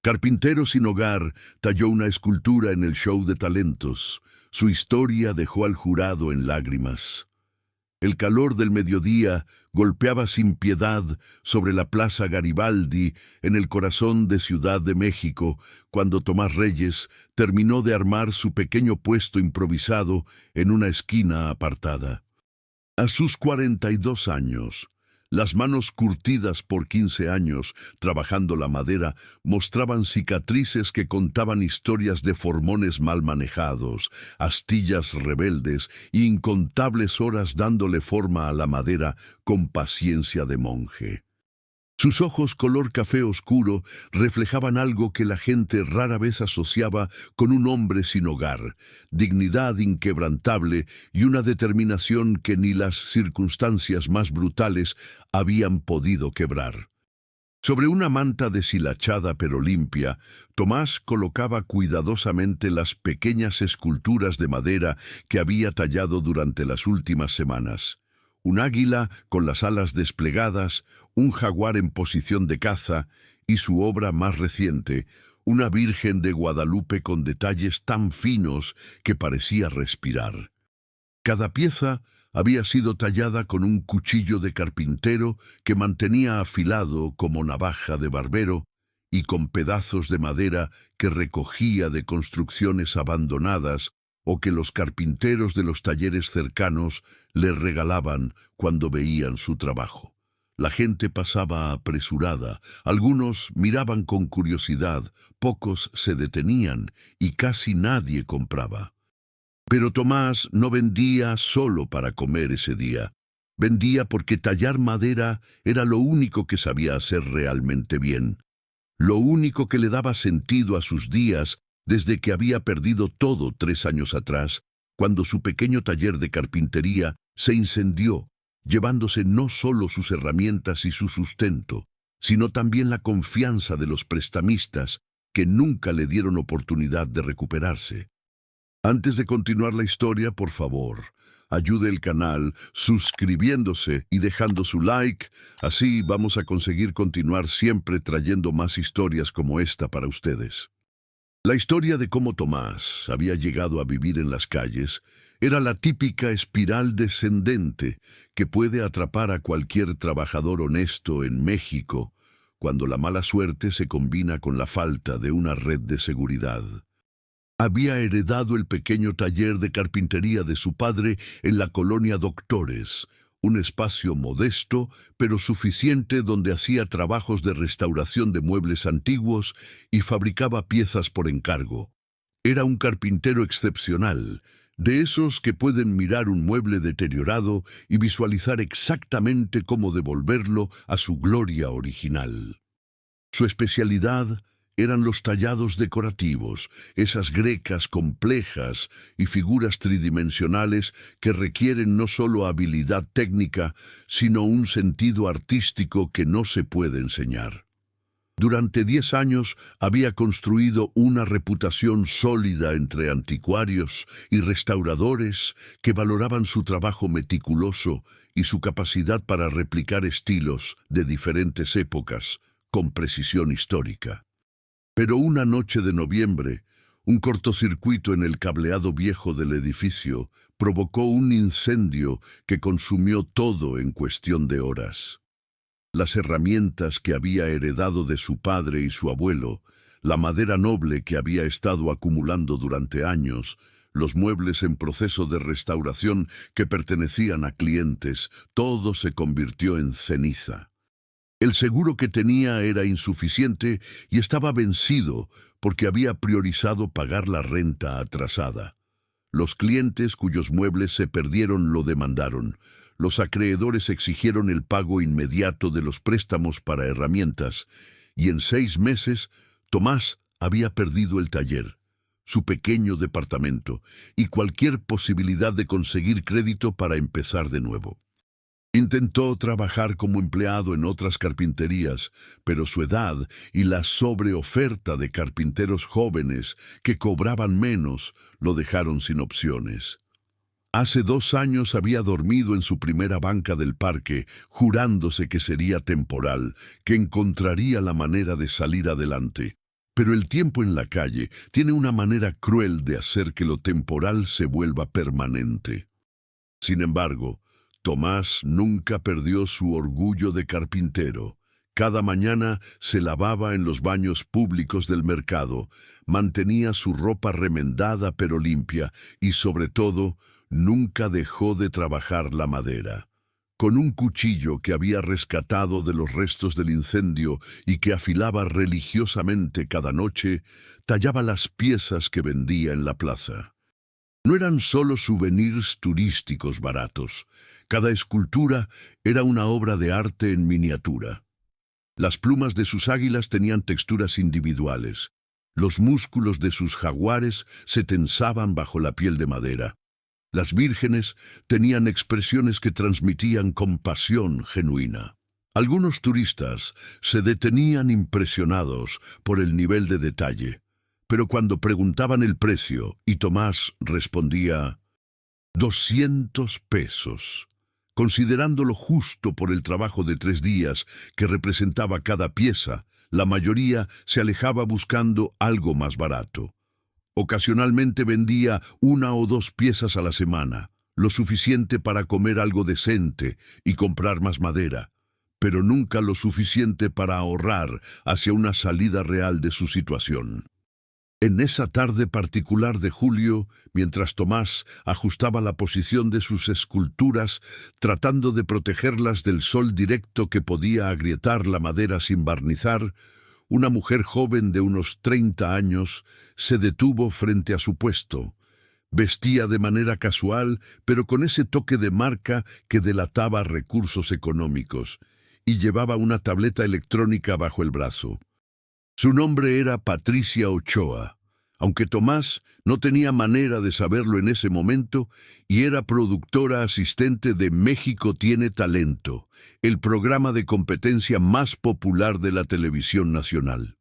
Carpintero sin hogar, talló una escultura en el show de talentos. Su historia dejó al jurado en lágrimas. El calor del mediodía golpeaba sin piedad sobre la Plaza Garibaldi en el corazón de Ciudad de México, cuando Tomás Reyes terminó de armar su pequeño puesto improvisado en una esquina apartada. A sus 42 años, las manos curtidas por 15 años trabajando la madera mostraban cicatrices que contaban historias de formones mal manejados, astillas rebeldes e incontables horas dándole forma a la madera con paciencia de monje. Sus ojos color café oscuro reflejaban algo que la gente rara vez asociaba con un hombre sin hogar, dignidad inquebrantable y una determinación que ni las circunstancias más brutales habían podido quebrar. Sobre una manta deshilachada pero limpia, Tomás colocaba cuidadosamente las pequeñas esculturas de madera que había tallado durante las últimas semanas. Un águila con las alas desplegadas, un jaguar en posición de caza y su obra más reciente, una Virgen de Guadalupe con detalles tan finos que parecía respirar. Cada pieza había sido tallada con un cuchillo de carpintero que mantenía afilado como navaja de barbero y con pedazos de madera que recogía de construcciones abandonadas o que los carpinteros de los talleres cercanos le regalaban cuando veían su trabajo. La gente pasaba apresurada, algunos miraban con curiosidad, pocos se detenían y casi nadie compraba. Pero Tomás no vendía solo para comer ese día. Vendía porque tallar madera era lo único que sabía hacer realmente bien, lo único que le daba sentido a sus días desde que había perdido todo 3 años atrás, cuando su pequeño taller de carpintería se incendió, llevándose no solo sus herramientas y su sustento, sino también la confianza de los prestamistas que nunca le dieron oportunidad de recuperarse. Antes de continuar la historia, por favor, ayude el canal suscribiéndose y dejando su like, así vamos a conseguir continuar siempre trayendo más historias como esta para ustedes. La historia de cómo Tomás había llegado a vivir en las calles era la típica espiral descendente que puede atrapar a cualquier trabajador honesto en México cuando la mala suerte se combina con la falta de una red de seguridad. Había heredado el pequeño taller de carpintería de su padre en la colonia Doctores, un espacio modesto pero suficiente donde hacía trabajos de restauración de muebles antiguos y fabricaba piezas por encargo. Era un carpintero excepcional, de esos que pueden mirar un mueble deteriorado y visualizar exactamente cómo devolverlo a su gloria original. Su especialidad eran los tallados decorativos, esas grecas complejas y figuras tridimensionales que requieren no solo habilidad técnica, sino un sentido artístico que no se puede enseñar. Durante 10 años había construido una reputación sólida entre anticuarios y restauradores que valoraban su trabajo meticuloso y su capacidad para replicar estilos de diferentes épocas con precisión histórica. Pero una noche de noviembre, un cortocircuito en el cableado viejo del edificio provocó un incendio que consumió todo en cuestión de horas. Las herramientas que había heredado de su padre y su abuelo, la madera noble que había estado acumulando durante años, los muebles en proceso de restauración que pertenecían a clientes, todo se convirtió en ceniza. El seguro que tenía era insuficiente y estaba vencido porque había priorizado pagar la renta atrasada. Los clientes cuyos muebles se perdieron lo demandaron. Los acreedores exigieron el pago inmediato de los préstamos para herramientas y en 6 meses Tomás había perdido el taller, su pequeño departamento y cualquier posibilidad de conseguir crédito para empezar de nuevo. Intentó trabajar como empleado en otras carpinterías, pero su edad y la sobreoferta de carpinteros jóvenes que cobraban menos lo dejaron sin opciones. Hace 2 años había dormido en su primera banca del parque, jurándose que sería temporal, que encontraría la manera de salir adelante. Pero el tiempo en la calle tiene una manera cruel de hacer que lo temporal se vuelva permanente. Sin embargo, Tomás nunca perdió su orgullo de carpintero. Cada mañana se lavaba en los baños públicos del mercado, mantenía su ropa remendada pero limpia y, sobre todo, nunca dejó de trabajar la madera. Con un cuchillo que había rescatado de los restos del incendio y que afilaba religiosamente cada noche, tallaba las piezas que vendía en la plaza. No eran solo souvenirs turísticos baratos. Cada escultura era una obra de arte en miniatura. Las plumas de sus águilas tenían texturas individuales. Los músculos de sus jaguares se tensaban bajo la piel de madera. Las vírgenes tenían expresiones que transmitían compasión genuina. Algunos turistas se detenían impresionados por el nivel de detalle, pero cuando preguntaban el precio y Tomás respondía 200 pesos, considerándolo justo por el trabajo de 3 días que representaba cada pieza, la mayoría se alejaba buscando algo más barato. Ocasionalmente vendía 1 o 2 piezas a la semana, lo suficiente para comer algo decente y comprar más madera, pero nunca lo suficiente para ahorrar hacia una salida real de su situación. En esa tarde particular de julio, mientras Tomás ajustaba la posición de sus esculturas, tratando de protegerlas del sol directo que podía agrietar la madera sin barnizar, una mujer joven de unos 30 años se detuvo frente a su puesto. Vestía de manera casual, pero con ese toque de marca que delataba recursos económicos, y llevaba una tableta electrónica bajo el brazo. Su nombre era Patricia Ochoa, aunque Tomás no tenía manera de saberlo en ese momento, y era productora asistente de México Tiene Talento, el programa de competencia más popular de la televisión nacional.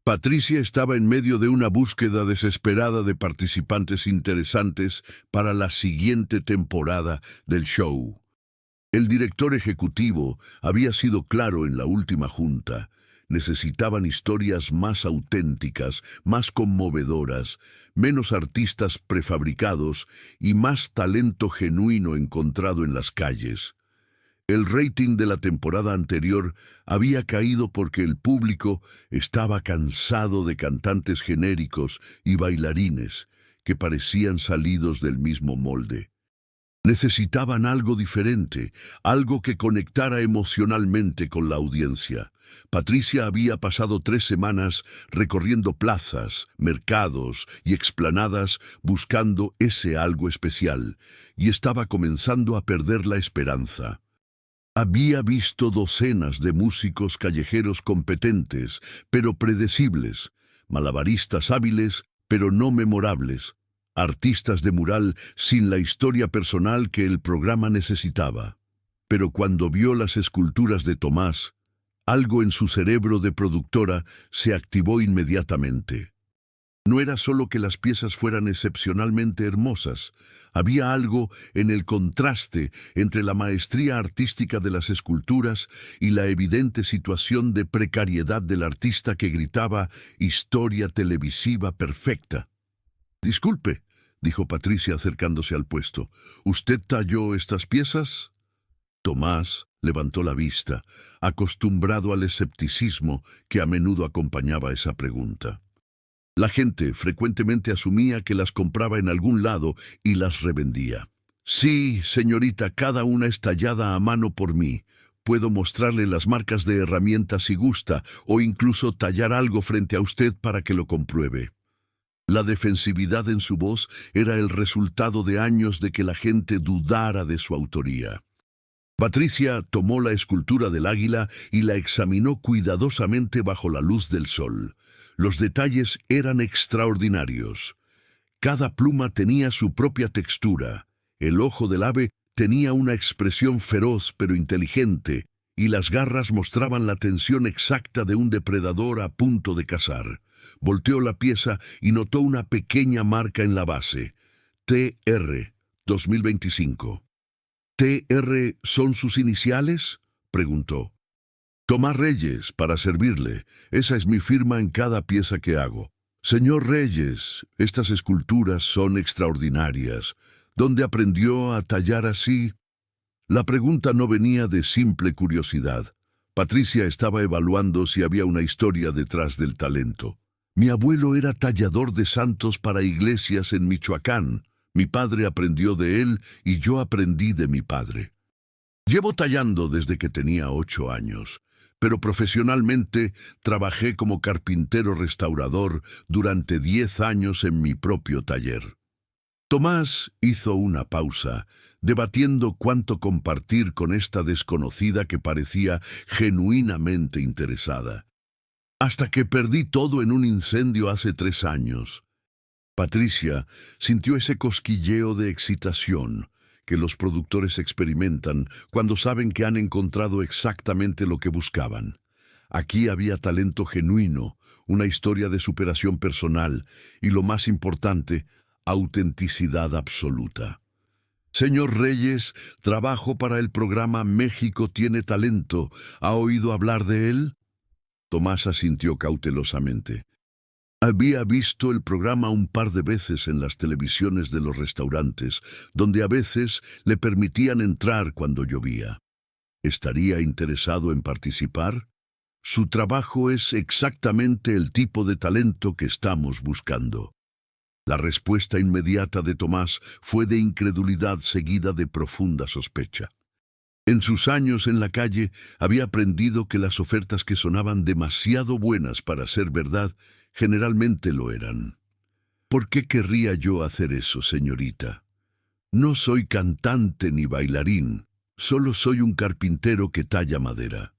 Patricia estaba en medio de una búsqueda desesperada de participantes interesantes para la siguiente temporada del show. El director ejecutivo había sido claro en la última junta. Necesitaban historias más auténticas, más conmovedoras, menos artistas prefabricados y más talento genuino encontrado en las calles. El rating de la temporada anterior había caído porque el público estaba cansado de cantantes genéricos y bailarines que parecían salidos del mismo molde. Necesitaban algo diferente, algo que conectara emocionalmente con la audiencia. Patricia había pasado 3 semanas recorriendo plazas, mercados y explanadas buscando ese algo especial, y estaba comenzando a perder la esperanza. Había visto docenas de músicos callejeros competentes, pero predecibles, malabaristas hábiles, pero no memorables, artistas de mural sin la historia personal que el programa necesitaba. Pero cuando vio las esculturas de Tomás, algo en su cerebro de productora se activó inmediatamente. No era solo que las piezas fueran excepcionalmente hermosas, había algo en el contraste entre la maestría artística de las esculturas y la evidente situación de precariedad del artista que gritaba «historia televisiva perfecta». «Disculpe», dijo Patricia acercándose al puesto, «¿usted talló estas piezas?» Tomás levantó la vista, acostumbrado al escepticismo que a menudo acompañaba esa pregunta. La gente frecuentemente asumía que las compraba en algún lado y las revendía. «Sí, señorita, cada una es tallada a mano por mí. Puedo mostrarle las marcas de herramientas si gusta, o incluso tallar algo frente a usted para que lo compruebe». La defensividad en su voz era el resultado de años de que la gente dudara de su autoría. Patricia tomó la escultura del águila y la examinó cuidadosamente bajo la luz del sol. Los detalles eran extraordinarios. Cada pluma tenía su propia textura. El ojo del ave tenía una expresión feroz pero inteligente, y las garras mostraban la tensión exacta de un depredador a punto de cazar. Volteó la pieza y notó una pequeña marca en la base. TR 2025. ¿TR son sus iniciales?, preguntó. Tomás Reyes, para servirle. Esa es mi firma en cada pieza que hago. Señor Reyes, estas esculturas son extraordinarias. ¿Dónde aprendió a tallar así? La pregunta no venía de simple curiosidad. Patricia estaba evaluando si había una historia detrás del talento. Mi abuelo era tallador de santos para iglesias en Michoacán. Mi padre aprendió de él y yo aprendí de mi padre. Llevo tallando desde que tenía 8 años, pero profesionalmente trabajé como carpintero restaurador durante 10 años en mi propio taller. Tomás hizo una pausa, debatiendo cuánto compartir con esta desconocida que parecía genuinamente interesada. Hasta que perdí todo en un incendio hace 3 años. Patricia sintió ese cosquilleo de excitación que los productores experimentan cuando saben que han encontrado exactamente lo que buscaban. Aquí había talento genuino, una historia de superación personal y, lo más importante, autenticidad absoluta. Señor Reyes, trabajo para el programa México tiene talento. ¿Ha oído hablar de él? Tomás asintió cautelosamente. Había visto el programa un par de veces en las televisiones de los restaurantes, donde a veces le permitían entrar cuando llovía. ¿Estaría interesado en participar? Su trabajo es exactamente el tipo de talento que estamos buscando. La respuesta inmediata de Tomás fue de incredulidad seguida de profunda sospecha. En sus años en la calle había aprendido que las ofertas que sonaban demasiado buenas para ser verdad generalmente lo eran. ¿Por qué querría yo hacer eso, señorita? No soy cantante ni bailarín, solo soy un carpintero que talla madera.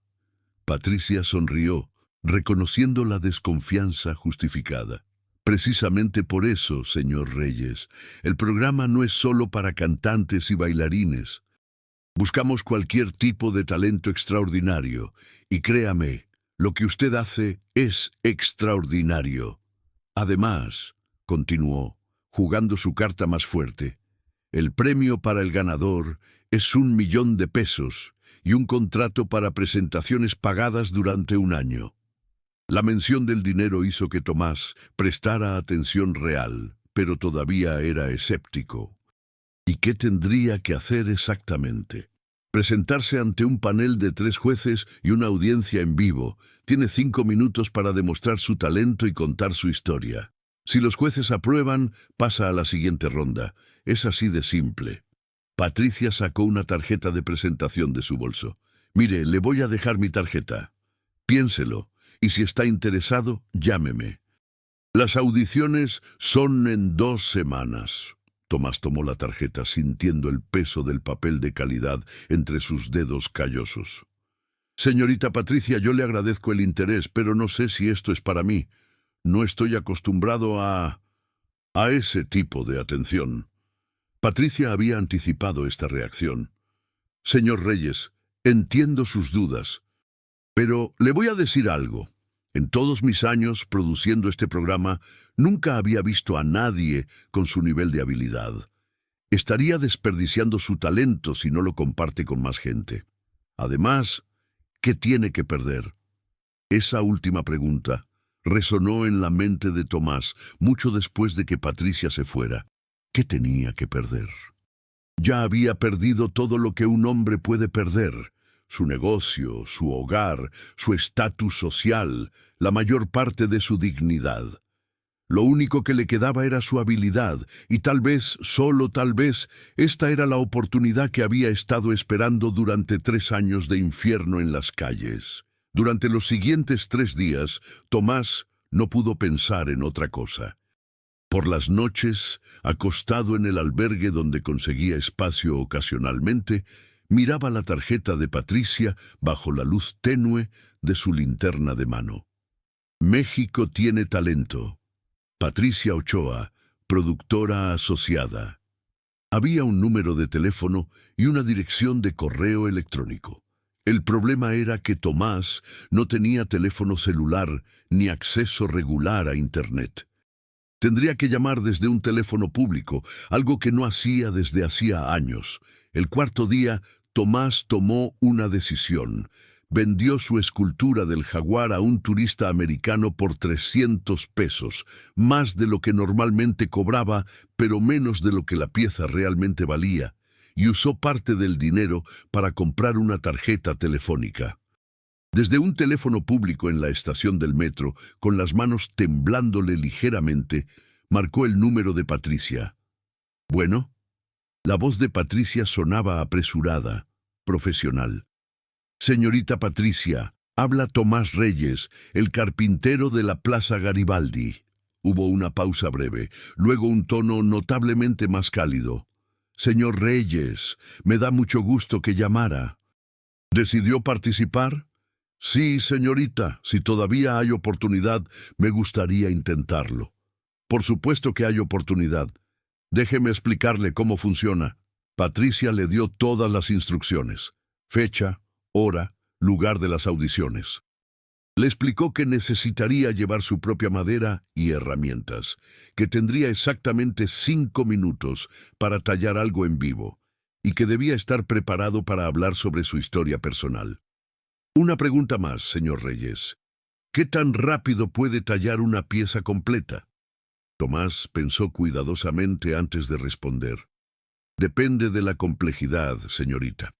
Patricia sonrió, reconociendo la desconfianza justificada. Precisamente por eso, señor Reyes, el programa no es solo para cantantes y bailarines. Buscamos cualquier tipo de talento extraordinario, y créame, lo que usted hace es extraordinario. Además, continuó, jugando su carta más fuerte, el premio para el ganador es 1 millón de pesos y un contrato para presentaciones pagadas durante 1 año. La mención del dinero hizo que Tomás prestara atención real, pero todavía era escéptico. ¿Y qué tendría que hacer exactamente? Presentarse ante un panel de 3 jueces y una audiencia en vivo. Tiene 5 minutos para demostrar su talento y contar su historia. Si los jueces aprueban, pasa a la siguiente ronda. Es así de simple. Patricia sacó una tarjeta de presentación de su bolso. Mire, le voy a dejar mi tarjeta. Piénselo, y si está interesado, llámeme. Las audiciones son en 2 semanas. Tomás tomó la tarjeta sintiendo el peso del papel de calidad entre sus dedos callosos. Señorita Patricia, yo le agradezco el interés, pero no sé si esto es para mí. No estoy acostumbrado a ese tipo de atención. Patricia había anticipado esta reacción. Señor Reyes, entiendo sus dudas, pero le voy a decir algo. En todos mis años produciendo este programa, nunca había visto a nadie con su nivel de habilidad. Estaría desperdiciando su talento si no lo comparte con más gente. Además, ¿qué tiene que perder? Esa última pregunta resonó en la mente de Tomás mucho después de que Patricia se fuera. ¿Qué tenía que perder? Ya había perdido todo lo que un hombre puede perder: su negocio, su hogar, su estatus social, la mayor parte de su dignidad. Lo único que le quedaba era su habilidad, y tal vez, solo tal vez, esta era la oportunidad que había estado esperando durante 3 años de infierno en las calles. Durante los siguientes 3 días, Tomás no pudo pensar en otra cosa. Por las noches, acostado en el albergue donde conseguía espacio ocasionalmente, miraba la tarjeta de Patricia bajo la luz tenue de su linterna de mano. México tiene talento. Patricia Ochoa, productora asociada. Había un número de teléfono y una dirección de correo electrónico. El problema era que Tomás no tenía teléfono celular ni acceso regular a Internet. Tendría que llamar desde un teléfono público, algo que no hacía desde hacía años. El 4.º día, Tomás tomó una decisión. vendió su escultura del jaguar a un turista americano por 300 pesos, más de lo que normalmente cobraba, pero menos de lo que la pieza realmente valía, y usó parte del dinero para comprar una tarjeta telefónica. Desde un teléfono público en la estación del metro, con las manos temblándole ligeramente, marcó el número de Patricia. ¿Bueno? La voz de Patricia sonaba apresurada, profesional. Señorita Patricia, habla Tomás Reyes, el carpintero de la Plaza Garibaldi. Hubo una pausa breve, luego un tono notablemente más cálido. Señor Reyes, me da mucho gusto que llamara. ¿Decidió participar? Sí, señorita, si todavía hay oportunidad, me gustaría intentarlo. Por supuesto que hay oportunidad. Déjeme explicarle cómo funciona. Patricia le dio todas las instrucciones. Fecha, hora, lugar de las audiciones. Le explicó que necesitaría llevar su propia madera y herramientas, que tendría exactamente 5 minutos para tallar algo en vivo, y que debía estar preparado para hablar sobre su historia personal. Una pregunta más, señor Reyes. ¿Qué tan rápido puede tallar una pieza completa? Tomás pensó cuidadosamente antes de responder. Depende de la complejidad, señorita.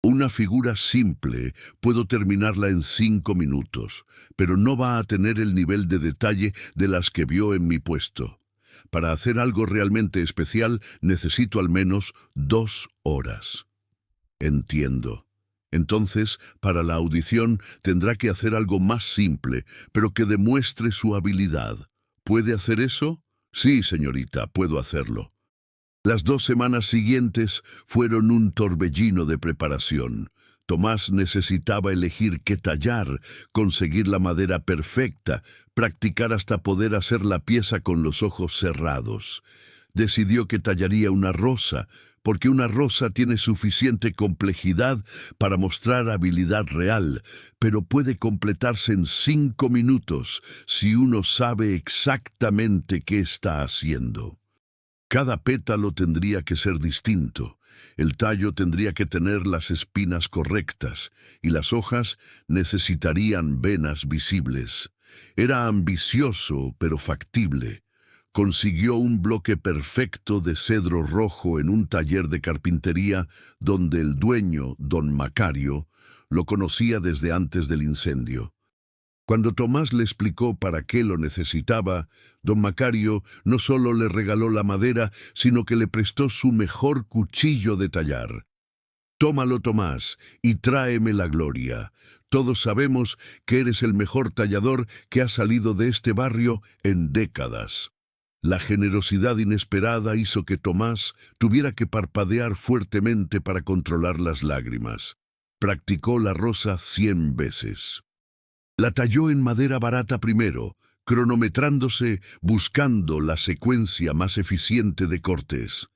Una figura simple puedo terminarla en 5 minutos, pero no va a tener el nivel de detalle de las que vio en mi puesto. Para hacer algo realmente especial necesito al menos 2 horas. Entiendo. Entonces, para la audición tendrá que hacer algo más simple, pero que demuestre su habilidad. ¿Puede hacer eso? Sí, señorita, puedo hacerlo. Las 2 semanas siguientes fueron un torbellino de preparación. Tomás necesitaba elegir qué tallar, conseguir la madera perfecta, practicar hasta poder hacer la pieza con los ojos cerrados. Decidió que tallaría una rosa, porque una rosa tiene suficiente complejidad para mostrar habilidad real, pero puede completarse en 5 minutos si uno sabe exactamente qué está haciendo. Cada pétalo tendría que ser distinto, el tallo tendría que tener las espinas correctas, y las hojas necesitarían venas visibles. Era ambicioso, pero factible. Consiguió un bloque perfecto de cedro rojo en un taller de carpintería donde el dueño, don Macario, lo conocía desde antes del incendio. Cuando Tomás le explicó para qué lo necesitaba, don Macario no solo le regaló la madera, sino que le prestó su mejor cuchillo de tallar. Tómalo, Tomás, y tráeme la gloria. Todos sabemos que eres el mejor tallador que ha salido de este barrio en décadas. La generosidad inesperada hizo que Tomás tuviera que parpadear fuertemente para controlar las lágrimas. Practicó la rosa 100 veces. La talló en madera barata primero, cronometrándose, buscando la secuencia más eficiente de cortes.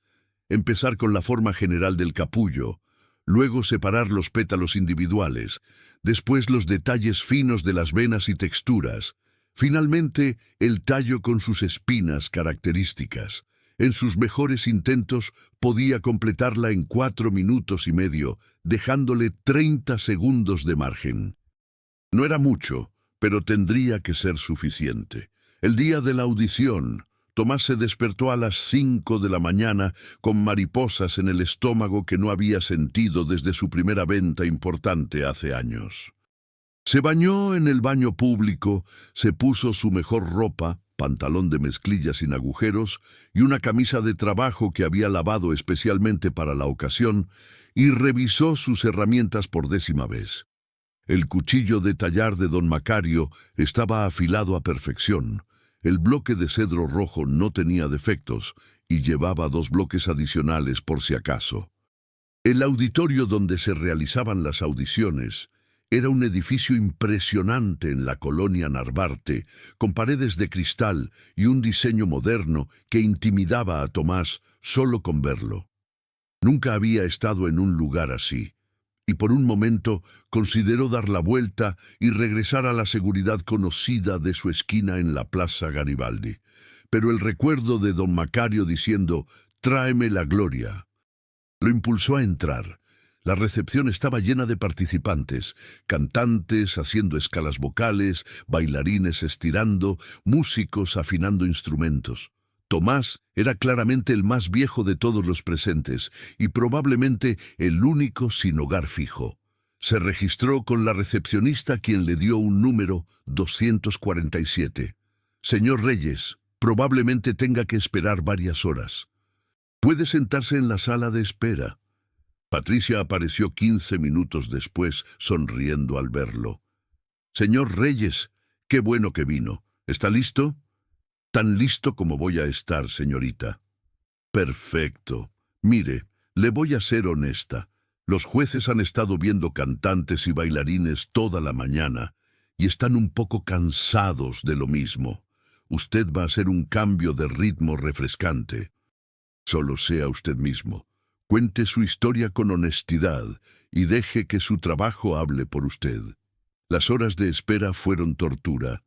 Empezar con la forma general del capullo, luego separar los pétalos individuales, después los detalles finos de las venas y texturas, finalmente el tallo con sus espinas características. En sus mejores intentos podía completarla en 4 minutos y medio, dejándole 30 segundos de margen. No era mucho, pero tendría que ser suficiente. El día de la audición, Tomás se despertó a las 5 de la mañana con mariposas en el estómago que no había sentido desde su primera venta importante hace años. Se bañó en el baño público, se puso su mejor ropa, pantalón de mezclilla sin agujeros y una camisa de trabajo que había lavado especialmente para la ocasión, y revisó sus herramientas por 10ª vez. El cuchillo de tallar de don Macario estaba afilado a perfección. El bloque de cedro rojo no tenía defectos y llevaba 2 bloques adicionales por si acaso. El auditorio donde se realizaban las audiciones era un edificio impresionante en la colonia Narvarte, con paredes de cristal y un diseño moderno que intimidaba a Tomás solo con verlo. Nunca había estado en un lugar así, y por un momento consideró dar la vuelta y regresar a la seguridad conocida de su esquina en la Plaza Garibaldi. Pero el recuerdo de don Macario diciendo «Tráeme la gloria» lo impulsó a entrar. La recepción estaba llena de participantes, cantantes haciendo escalas vocales, bailarines estirando, músicos afinando instrumentos. Tomás era claramente el más viejo de todos los presentes y probablemente el único sin hogar fijo. Se registró con la recepcionista, quien le dio un número 247. Señor Reyes, probablemente tenga que esperar varias horas. Puede sentarse en la sala de espera. Patricia apareció 15 minutos después, sonriendo al verlo. Señor Reyes, qué bueno que vino. ¿Está listo? Tan listo como voy a estar, señorita. Perfecto. Mire, le voy a ser honesta. Los jueces han estado viendo cantantes y bailarines toda la mañana y están un poco cansados de lo mismo. Usted va a hacer un cambio de ritmo refrescante. Solo sea usted mismo. Cuente su historia con honestidad y deje que su trabajo hable por usted. Las horas de espera fueron tortura.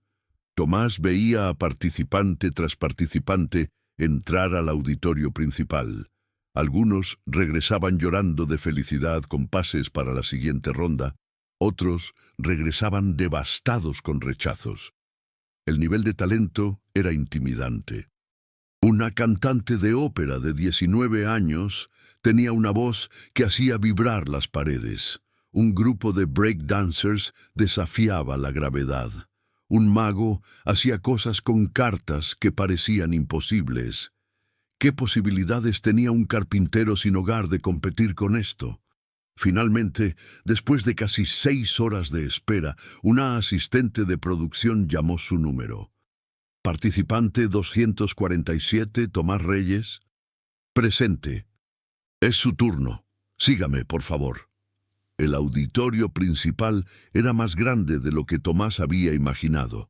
Tomás veía a participante tras participante entrar al auditorio principal. Algunos regresaban llorando de felicidad con pases para la siguiente ronda, otros regresaban devastados con rechazos. El nivel de talento era intimidante. Una cantante de ópera de 19 años tenía una voz que hacía vibrar las paredes. Un grupo de breakdancers desafiaba la gravedad. Un mago hacía cosas con cartas que parecían imposibles. ¿Qué posibilidades tenía un carpintero sin hogar de competir con esto? Finalmente, después de casi 6 horas de espera, una asistente de producción llamó su número. Participante 247, Tomás Reyes. Presente. Es su turno. Sígame, por favor. El auditorio principal era más grande de lo que Tomás había imaginado.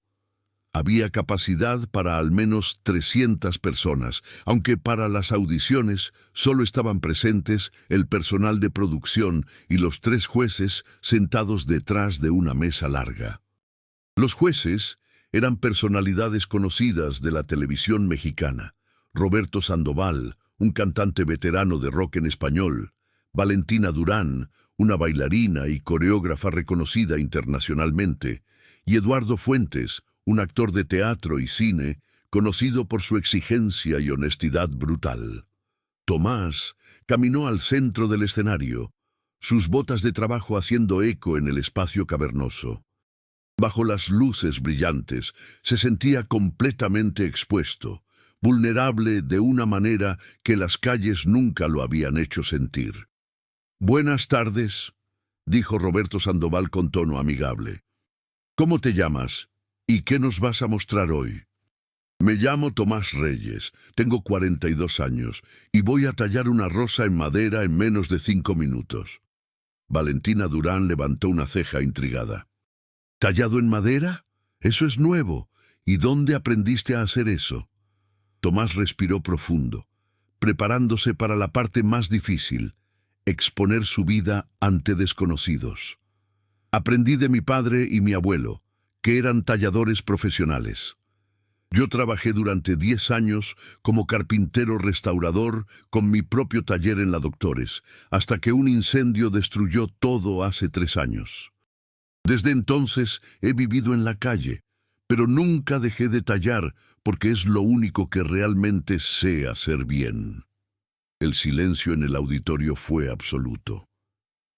Había capacidad para al menos 300 personas, aunque para las audiciones solo estaban presentes el personal de producción y los 3 jueces sentados detrás de una mesa larga. Los jueces eran personalidades conocidas de la televisión mexicana: Roberto Sandoval, un cantante veterano de rock en español; Valentina Durán, una bailarina y coreógrafa reconocida internacionalmente; y Eduardo Fuentes, un actor de teatro y cine conocido por su exigencia y honestidad brutal. Tomás caminó al centro del escenario, sus botas de trabajo haciendo eco en el espacio cavernoso. Bajo las luces brillantes, se sentía completamente expuesto, vulnerable de una manera que las calles nunca lo habían hecho sentir. «Buenas tardes», dijo Roberto Sandoval con tono amigable. «¿Cómo te llamas? ¿Y qué nos vas a mostrar hoy?» «Me llamo Tomás Reyes, tengo 42 años y voy a tallar una rosa en madera en menos de 5 minutos». Valentina Durán levantó una ceja intrigada. «¿Tallado en madera? Eso es nuevo. ¿Y dónde aprendiste a hacer eso?» Tomás respiró profundo, preparándose para la parte más difícil: exponer su vida ante desconocidos. «Aprendí de mi padre y mi abuelo, que eran talladores profesionales. Yo trabajé durante 10 años como carpintero restaurador con mi propio taller en la Doctores, hasta que un incendio destruyó todo hace 3 años. Desde entonces he vivido en la calle, pero nunca dejé de tallar porque es lo único que realmente sé hacer bien». El silencio en el auditorio fue absoluto.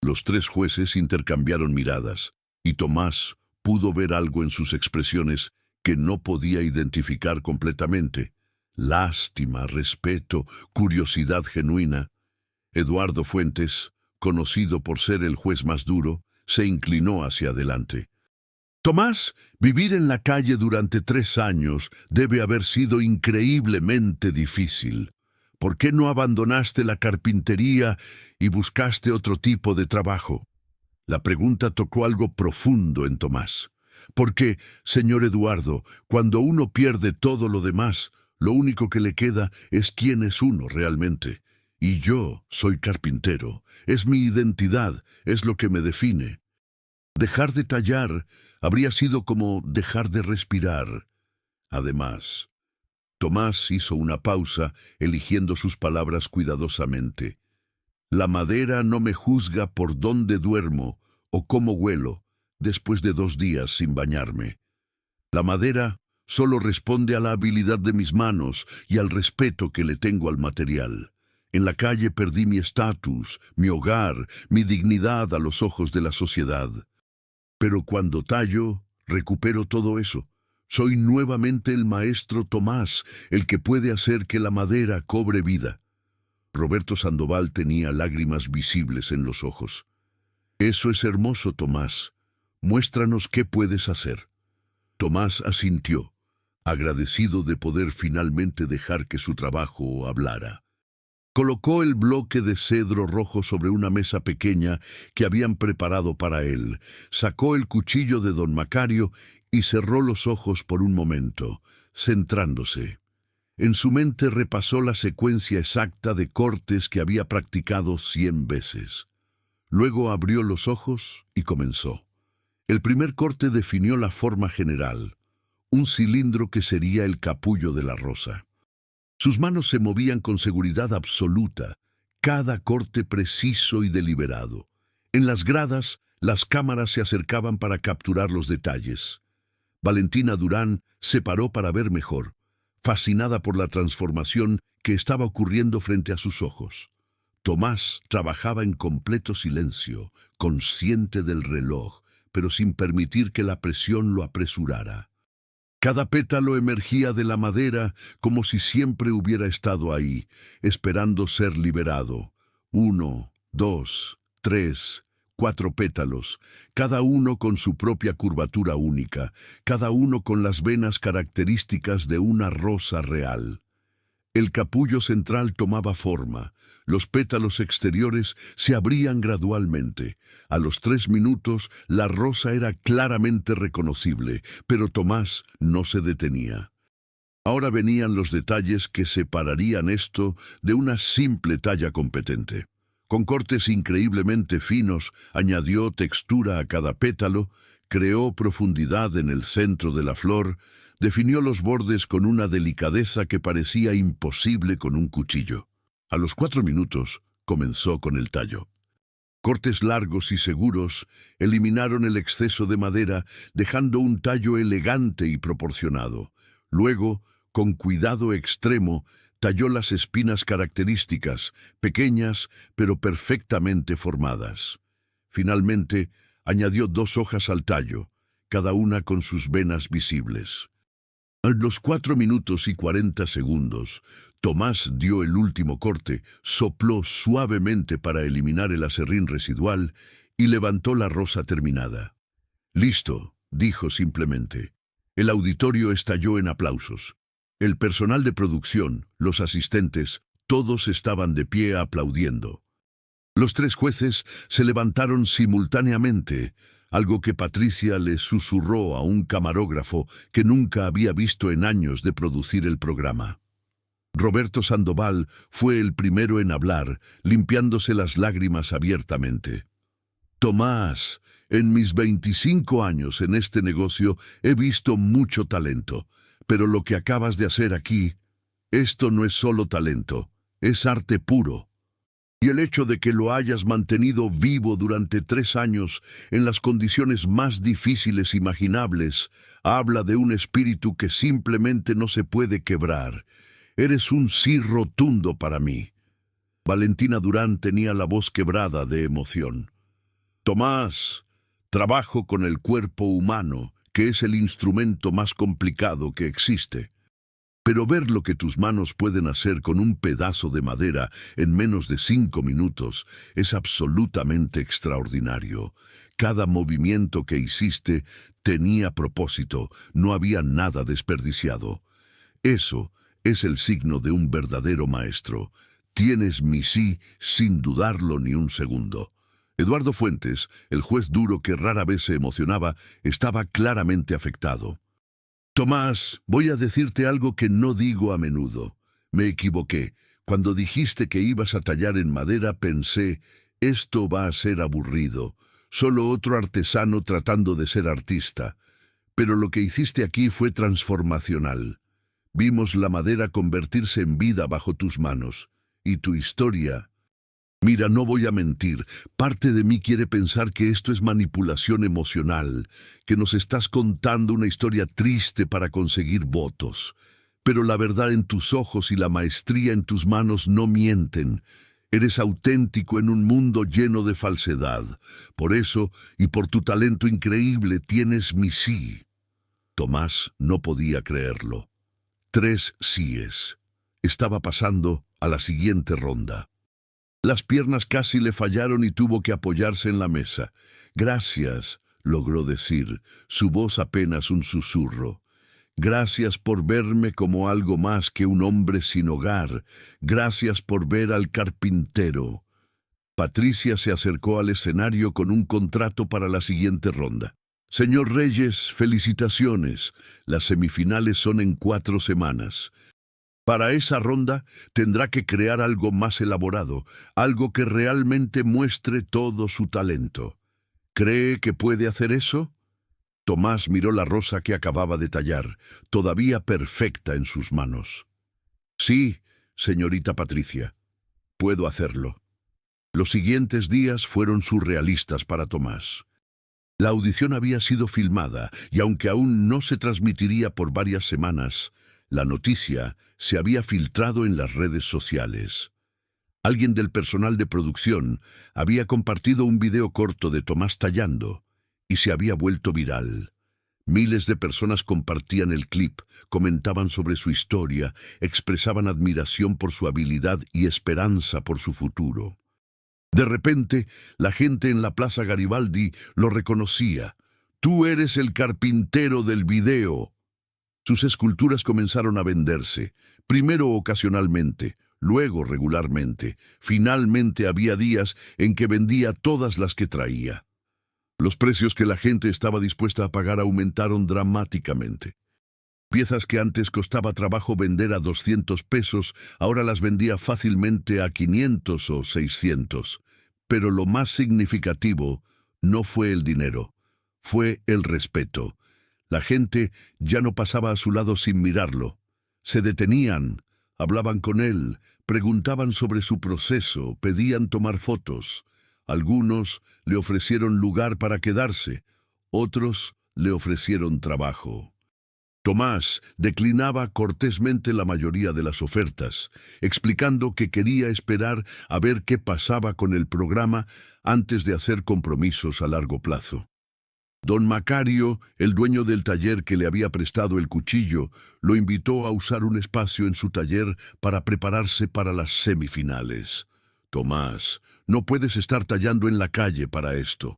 Los 3 jueces intercambiaron miradas, y Tomás pudo ver algo en sus expresiones que no podía identificar completamente: lástima, respeto, curiosidad genuina. Eduardo Fuentes, conocido por ser el juez más duro, se inclinó hacia adelante. «Tomás, vivir en la calle durante 3 años debe haber sido increíblemente difícil. ¿Por qué no abandonaste la carpintería y buscaste otro tipo de trabajo?» La pregunta tocó algo profundo en Tomás. Porque, señor Eduardo, cuando uno pierde todo lo demás, lo único que le queda es quién es uno realmente. Y yo soy carpintero. Es mi identidad, es lo que me define. Dejar de tallar habría sido como dejar de respirar. Además, Tomás hizo una pausa, eligiendo sus palabras cuidadosamente. La madera no me juzga por dónde duermo o cómo huelo después de 2 días sin bañarme. La madera solo responde a la habilidad de mis manos y al respeto que le tengo al material. En la calle perdí mi estatus, mi hogar, mi dignidad a los ojos de la sociedad. Pero cuando tallo, recupero todo eso. Soy nuevamente el maestro Tomás, el que puede hacer que la madera cobre vida. Roberto Sandoval tenía lágrimas visibles en los ojos. Eso es hermoso, Tomás. Muéstranos qué puedes hacer. Tomás asintió, agradecido de poder finalmente dejar que su trabajo hablara. Colocó el bloque de cedro rojo sobre una mesa pequeña que habían preparado para él, sacó el cuchillo de don Macario y cerró los ojos por un momento, centrándose. En su mente repasó la secuencia exacta de cortes que había practicado 100 veces. Luego abrió los ojos y comenzó. El primer corte definió la forma general, un cilindro que sería el capullo de la rosa. Sus manos se movían con seguridad absoluta, cada corte preciso y deliberado. En las gradas, las cámaras se acercaban para capturar los detalles. Valentina Durán se paró para ver mejor, fascinada por la transformación que estaba ocurriendo frente a sus ojos. Tomás trabajaba en completo silencio, consciente del reloj, pero sin permitir que la presión lo apresurara. Cada pétalo emergía de la madera como si siempre hubiera estado ahí, esperando ser liberado. 1, 2, 3, 4 pétalos, cada uno con su propia curvatura única, cada uno con las venas características de una rosa real. El capullo central tomaba forma, los pétalos exteriores se abrían gradualmente. A los 3 minutos, la rosa era claramente reconocible, pero Tomás no se detenía. Ahora venían los detalles que separarían esto de una simple talla competente. Con cortes increíblemente finos, añadió textura a cada pétalo, creó profundidad en el centro de la flor, definió los bordes con una delicadeza que parecía imposible con un cuchillo. A los 4 minutos, comenzó con el tallo. Cortes largos y seguros eliminaron el exceso de madera, dejando un tallo elegante y proporcionado. Luego, con cuidado extremo, talló las espinas características, pequeñas pero perfectamente formadas. Finalmente, añadió 2 hojas al tallo, cada una con sus venas visibles. A los 4 minutos y 40 segundos, Tomás dio el último corte, sopló suavemente para eliminar el aserrín residual y levantó la rosa terminada. «Listo», dijo simplemente. El auditorio estalló en aplausos. El personal de producción, los asistentes, todos estaban de pie aplaudiendo. Los 3 jueces se levantaron simultáneamente, algo que Patricia le susurró a un camarógrafo que nunca había visto en años de producir el programa. Roberto Sandoval fue el primero en hablar, limpiándose las lágrimas abiertamente. «Tomás, en mis 25 años en este negocio he visto mucho talento, pero lo que acabas de hacer aquí, esto no es solo talento, es arte puro». Y el hecho de que lo hayas mantenido vivo durante 3 años en las condiciones más difíciles imaginables habla de un espíritu que simplemente no se puede quebrar. Eres un sí rotundo para mí. Valentina Durán tenía la voz quebrada de emoción. «Tomás, trabajo con el cuerpo humano, que es el instrumento más complicado que existe. Pero ver lo que tus manos pueden hacer con un pedazo de madera en menos de 5 minutos es absolutamente extraordinario. Cada movimiento que hiciste tenía propósito, no había nada desperdiciado. Eso es el signo de un verdadero maestro. Tienes mi sí sin dudarlo ni un segundo». Eduardo Fuentes, el juez duro que rara vez se emocionaba, estaba claramente afectado. «Tomás, voy a decirte algo que no digo a menudo. Me equivoqué. Cuando dijiste que ibas a tallar en madera pensé, esto va a ser aburrido, solo otro artesano tratando de ser artista. Pero lo que hiciste aquí fue transformacional. Vimos la madera convertirse en vida bajo tus manos, y tu historia Mira, no voy a mentir. Parte de mí quiere pensar que esto es manipulación emocional, que nos estás contando una historia triste para conseguir votos. Pero la verdad en tus ojos y la maestría en tus manos no mienten. Eres auténtico en un mundo lleno de falsedad. Por eso, y por tu talento increíble, tienes mi sí. Tomás no podía creerlo. 3 síes. Estaba pasando a la siguiente ronda. Las piernas casi le fallaron y tuvo que apoyarse en la mesa. Gracias, logró decir, su voz apenas un susurro. Gracias por verme como algo más que un hombre sin hogar. Gracias por ver al carpintero. Patricia se acercó al escenario con un contrato para la siguiente ronda. Señor Reyes, felicitaciones. Las semifinales son en 4 semanas. Para esa ronda tendrá que crear algo más elaborado, algo que realmente muestre todo su talento. ¿Cree que puede hacer eso? Tomás miró la rosa que acababa de tallar, todavía perfecta en sus manos. Sí, señorita Patricia, puedo hacerlo. Los siguientes días fueron surrealistas para Tomás. La audición había sido filmada y aunque aún no se transmitiría por varias semanas, la noticia se había filtrado en las redes sociales. Alguien del personal de producción había compartido un video corto de Tomás tallando y se había vuelto viral. Miles de personas compartían el clip, comentaban sobre su historia, expresaban admiración por su habilidad y esperanza por su futuro. De repente, la gente en la Plaza Garibaldi lo reconocía. «Tú eres el carpintero del video». Sus esculturas comenzaron a venderse, primero ocasionalmente, luego regularmente. Finalmente había días en que vendía todas las que traía. Los precios que la gente estaba dispuesta a pagar aumentaron dramáticamente. Piezas que antes costaba trabajo vender a 200 pesos, ahora las vendía fácilmente a 500 o 600. Pero lo más significativo no fue el dinero, fue el respeto. La gente ya no pasaba a su lado sin mirarlo. Se detenían, hablaban con él, preguntaban sobre su proceso, pedían tomar fotos. Algunos le ofrecieron lugar para quedarse, otros le ofrecieron trabajo. Tomás declinaba cortésmente la mayoría de las ofertas, explicando que quería esperar a ver qué pasaba con el programa antes de hacer compromisos a largo plazo. Don Macario, el dueño del taller que le había prestado el cuchillo, lo invitó a usar un espacio en su taller para prepararse para las semifinales. Tomás, no puedes estar tallando en la calle para esto.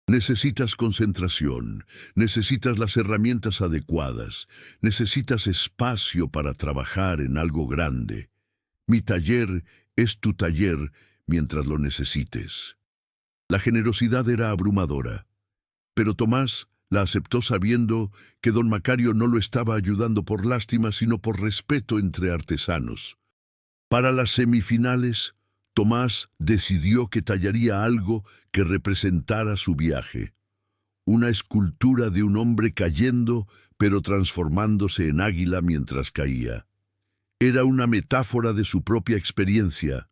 Necesitas concentración, necesitas las herramientas adecuadas, necesitas espacio para trabajar en algo grande. Mi taller es tu taller mientras lo necesites. La generosidad era abrumadora. Pero Tomás la aceptó sabiendo que don Macario no lo estaba ayudando por lástima, sino por respeto entre artesanos. Para las semifinales, Tomás decidió que tallaría algo que representara su viaje. Una escultura de un hombre cayendo, pero transformándose en águila mientras caía. Era una metáfora de su propia experiencia,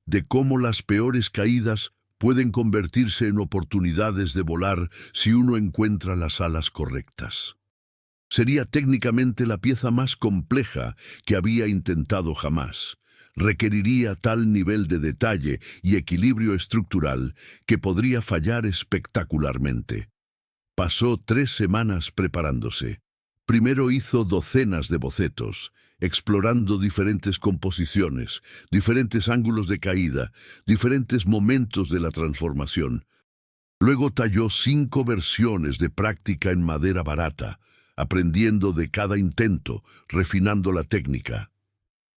de cómo las peores caídas pueden convertirse en oportunidades de volar si uno encuentra las alas correctas. Sería técnicamente la pieza más compleja que había intentado jamás. Requeriría tal nivel de detalle y equilibrio estructural que podría fallar espectacularmente. Pasó 3 semanas preparándose. Primero hizo docenas de bocetos, explorando diferentes composiciones, diferentes ángulos de caída, diferentes momentos de la transformación. Luego talló 5 versiones de práctica en madera barata, aprendiendo de cada intento, refinando la técnica.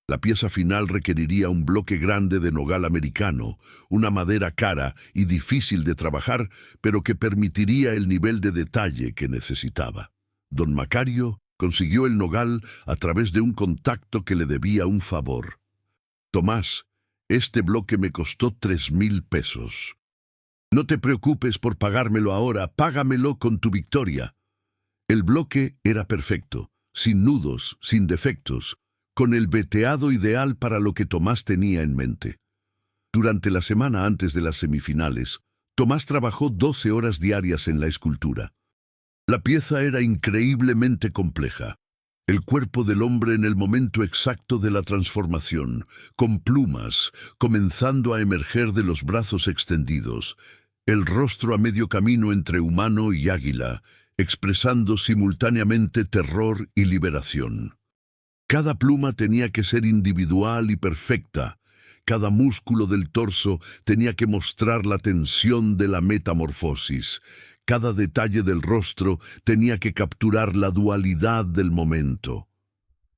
La pieza final requeriría un bloque grande de nogal americano, una madera cara y difícil de trabajar, pero que permitiría el nivel de detalle que necesitaba. Don Macario consiguió el nogal a través de un contacto que le debía un favor. Tomás, este bloque me costó 3,000 pesos. No te preocupes por pagármelo ahora, págamelo con tu victoria. El bloque era perfecto, sin nudos, sin defectos, con el veteado ideal para lo que Tomás tenía en mente. Durante la semana antes de las semifinales, Tomás trabajó 12 horas diarias en la escultura. La pieza era increíblemente compleja. El cuerpo del hombre en el momento exacto de la transformación, con plumas, comenzando a emerger de los brazos extendidos, el rostro a medio camino entre humano y águila, expresando simultáneamente terror y liberación. Cada pluma tenía que ser individual y perfecta. Cada músculo del torso tenía que mostrar la tensión de la metamorfosis. Cada detalle del rostro tenía que capturar la dualidad del momento.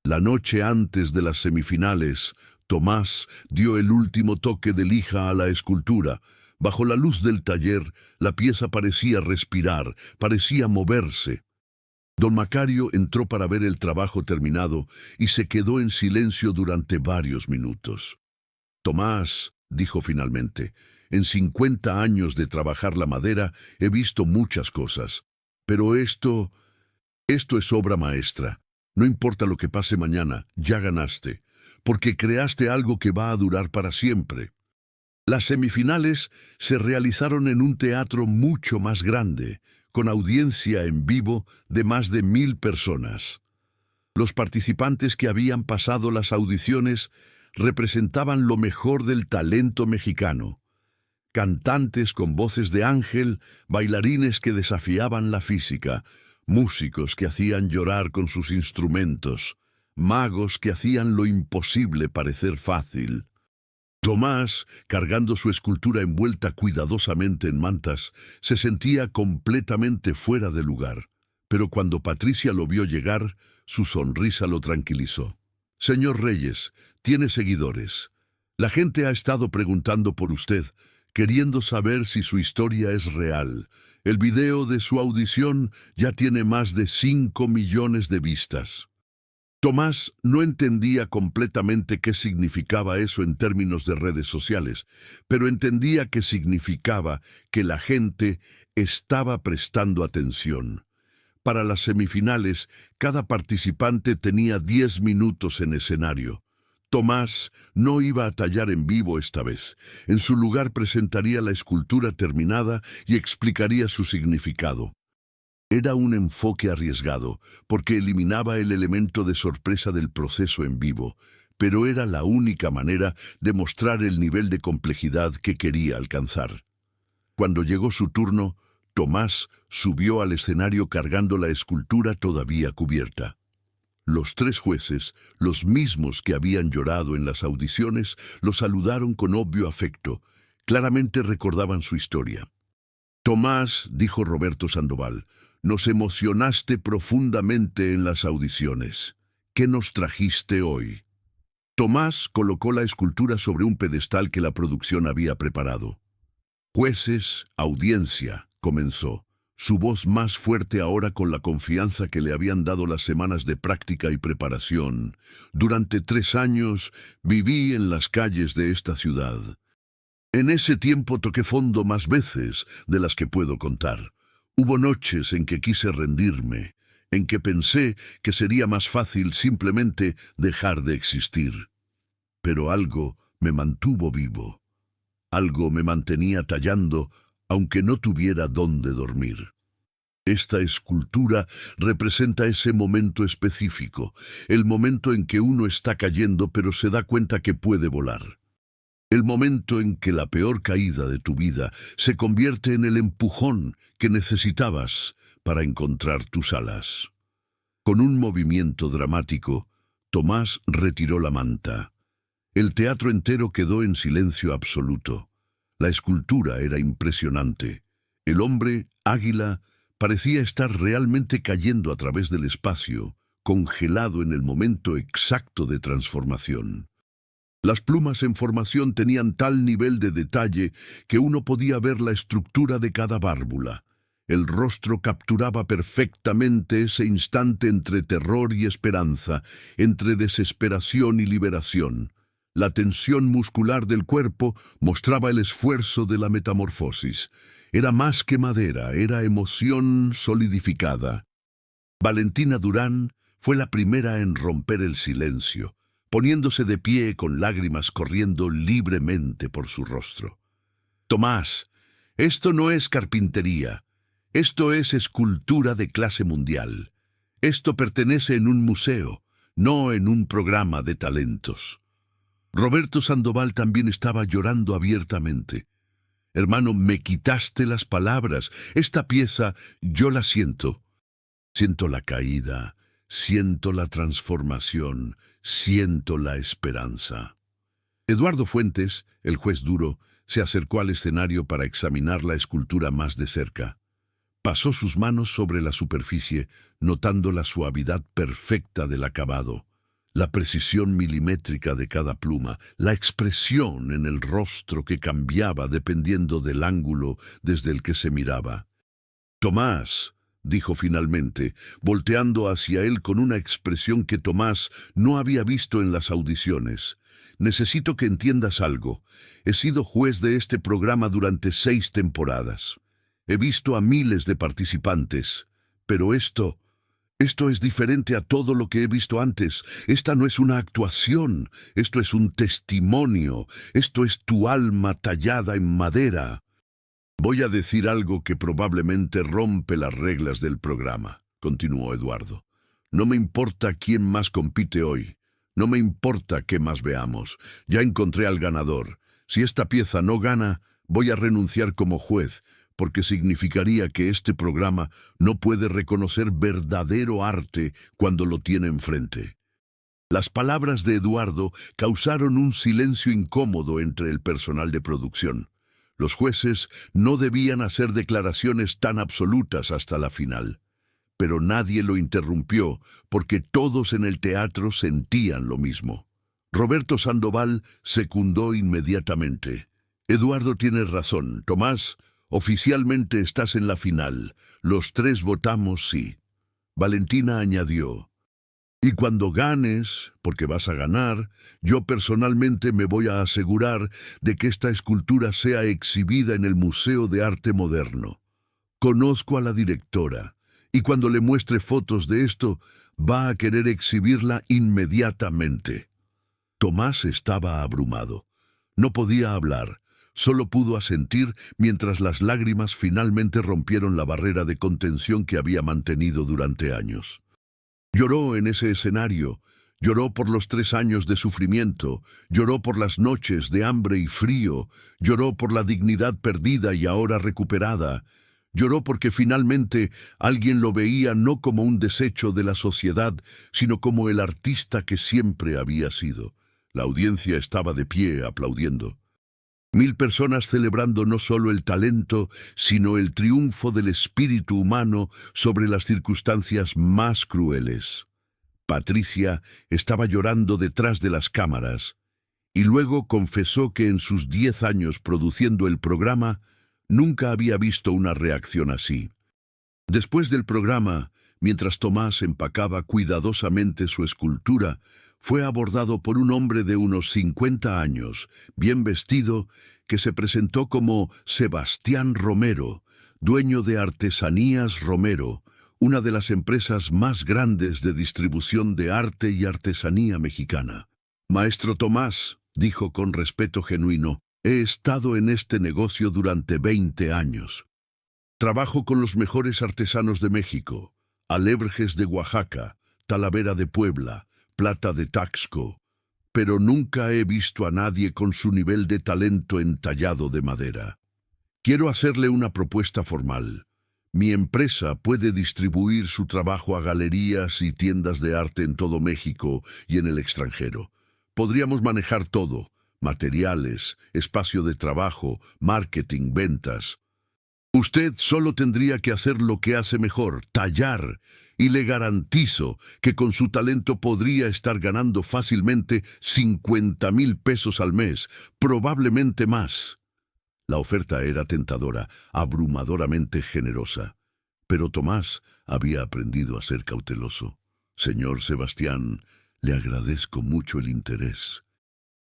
La noche antes de las semifinales, Tomás dio el último toque de lija a la escultura. Bajo la luz del taller, la pieza parecía respirar, parecía moverse. Don Macario entró para ver el trabajo terminado y se quedó en silencio durante varios minutos. «Tomás», dijo finalmente, «en 50 años de trabajar la madera he visto muchas cosas, pero esto es obra maestra. No importa lo que pase mañana, ya ganaste, porque creaste algo que va a durar para siempre». Las semifinales se realizaron en un teatro mucho más grande, con audiencia en vivo de más de 1000 personas. Los participantes que habían pasado las audiciones representaban lo mejor del talento mexicano. Cantantes con voces de ángel, bailarines que desafiaban la física, músicos que hacían llorar con sus instrumentos, magos que hacían lo imposible parecer fácil. Tomás, cargando su escultura envuelta cuidadosamente en mantas, se sentía completamente fuera de lugar. Pero cuando Patricia lo vio llegar, su sonrisa lo tranquilizó. «Señor Reyes, tiene seguidores. La gente ha estado preguntando por usted, queriendo saber si su historia es real. El video de su audición ya tiene más de 5 millones de vistas». Tomás no entendía completamente qué significaba eso en términos de redes sociales, pero entendía que significaba que la gente estaba prestando atención. Para las semifinales, cada participante tenía 10 minutos en escenario. Tomás no iba a tallar en vivo esta vez. En su lugar presentaría la escultura terminada y explicaría su significado. Era un enfoque arriesgado, porque eliminaba el elemento de sorpresa del proceso en vivo, pero era la única manera de mostrar el nivel de complejidad que quería alcanzar. Cuando llegó su turno, Tomás subió al escenario cargando la escultura todavía cubierta. Los 3 jueces, los mismos que habían llorado en las audiciones, lo saludaron con obvio afecto. Claramente recordaban su historia. «Tomás», dijo Roberto Sandoval, «nos emocionaste profundamente en las audiciones. ¿Qué nos trajiste hoy?» Tomás colocó la escultura sobre un pedestal que la producción había preparado. «Jueces, audiencia», comenzó, su voz más fuerte ahora con la confianza que le habían dado las semanas de práctica y preparación. «Durante 3 años viví en las calles de esta ciudad. En ese tiempo toqué fondo más veces de las que puedo contar. Hubo noches en que quise rendirme, en que pensé que sería más fácil simplemente dejar de existir. Pero algo me mantuvo vivo. Algo me mantenía tallando, aunque no tuviera dónde dormir. Esta escultura representa ese momento específico, el momento en que uno está cayendo pero se da cuenta que puede volar. El momento en que la peor caída de tu vida se convierte en el empujón que necesitabas para encontrar tus alas». Con un movimiento dramático, Tomás retiró la manta. El teatro entero quedó en silencio absoluto. La escultura era impresionante. El hombre, águila, parecía estar realmente cayendo a través del espacio, congelado en el momento exacto de transformación. Las plumas en formación tenían tal nivel de detalle que uno podía ver la estructura de cada bárbula. El rostro capturaba perfectamente ese instante entre terror y esperanza, entre desesperación y liberación. La tensión muscular del cuerpo mostraba el esfuerzo de la metamorfosis. Era más que madera, era emoción solidificada. Valentina Durán fue la primera en romper el silencio. poniéndose de pie con lágrimas corriendo libremente por su rostro. Tomás, esto no es carpintería, esto es escultura de clase mundial. Esto pertenece en un museo, no en un programa de talentos. Roberto Sandoval también estaba llorando abiertamente. Hermano, me quitaste las palabras. Esta pieza yo la siento. Siento la caída, siento la transformación, siento la esperanza. Eduardo Fuentes, el juez duro, se acercó al escenario para examinar la escultura más de cerca. Pasó sus manos sobre la superficie, notando la suavidad perfecta del acabado, la precisión milimétrica de cada pluma, la expresión en el rostro que cambiaba dependiendo del ángulo desde el que se miraba. «Tomás», dijo finalmente, volteando hacia él con una expresión que Tomás no había visto en las audiciones. «Necesito que entiendas algo. He sido juez de este programa durante 6 temporadas. He visto a miles de participantes, pero esto es diferente a todo lo que he visto antes. Esta no es una actuación, esto es un testimonio, esto es tu alma tallada en madera». «Voy a decir algo que probablemente rompe las reglas del programa», continuó Eduardo. «No me importa quién más compite hoy. No me importa qué más veamos. Ya encontré al ganador. Si esta pieza no gana, voy a renunciar como juez, porque significaría que este programa no puede reconocer verdadero arte cuando lo tiene enfrente». Las palabras de Eduardo causaron un silencio incómodo entre el personal de producción. Los jueces no debían hacer declaraciones tan absolutas hasta la final. Pero nadie lo interrumpió, porque todos en el teatro sentían lo mismo. Roberto Sandoval secundó inmediatamente. «Eduardo tiene razón. Tomás, oficialmente estás en la final. Los 3 votamos sí». Valentina añadió: «Y cuando ganes, porque vas a ganar, yo personalmente me voy a asegurar de que esta escultura sea exhibida en el Museo de Arte Moderno. Conozco a la directora, y cuando le muestre fotos de esto, va a querer exhibirla inmediatamente». Tomás estaba abrumado. No podía hablar, solo pudo asentir mientras las lágrimas finalmente rompieron la barrera de contención que había mantenido durante años. Lloró en ese escenario, lloró por los 3 años de sufrimiento, lloró por las noches de hambre y frío, lloró por la dignidad perdida y ahora recuperada, lloró porque finalmente alguien lo veía no como un desecho de la sociedad, sino como el artista que siempre había sido. La audiencia estaba de pie aplaudiendo. 1000 personas celebrando no solo el talento, sino el triunfo del espíritu humano sobre las circunstancias más crueles. Patricia estaba llorando detrás de las cámaras, y luego confesó que en sus 10 años produciendo el programa, nunca había visto una reacción así. Después del programa, mientras Tomás empacaba cuidadosamente su escultura, fue abordado por un hombre de unos 50 años, bien vestido, que se presentó como Sebastián Romero, dueño de Artesanías Romero, una de las empresas más grandes de distribución de arte y artesanía mexicana. «Maestro Tomás», dijo con respeto genuino, «he estado en este negocio durante 20 años. Trabajo con los mejores artesanos de México, alebrijes de Oaxaca, Talavera de Puebla, plata de Taxco, pero nunca he visto a nadie con su nivel de talento entallado de madera. Quiero hacerle una propuesta formal. Mi empresa puede distribuir su trabajo a galerías y tiendas de arte en todo México y en el extranjero. Podríamos manejar todo: materiales, espacio de trabajo, marketing, ventas. Usted solo tendría que hacer lo que hace mejor: tallar, y le garantizo que con su talento podría estar ganando fácilmente 50,000 pesos al mes, probablemente más». La oferta era tentadora, abrumadoramente generosa. Pero Tomás había aprendido a ser cauteloso. «Señor Sebastián, le agradezco mucho el interés.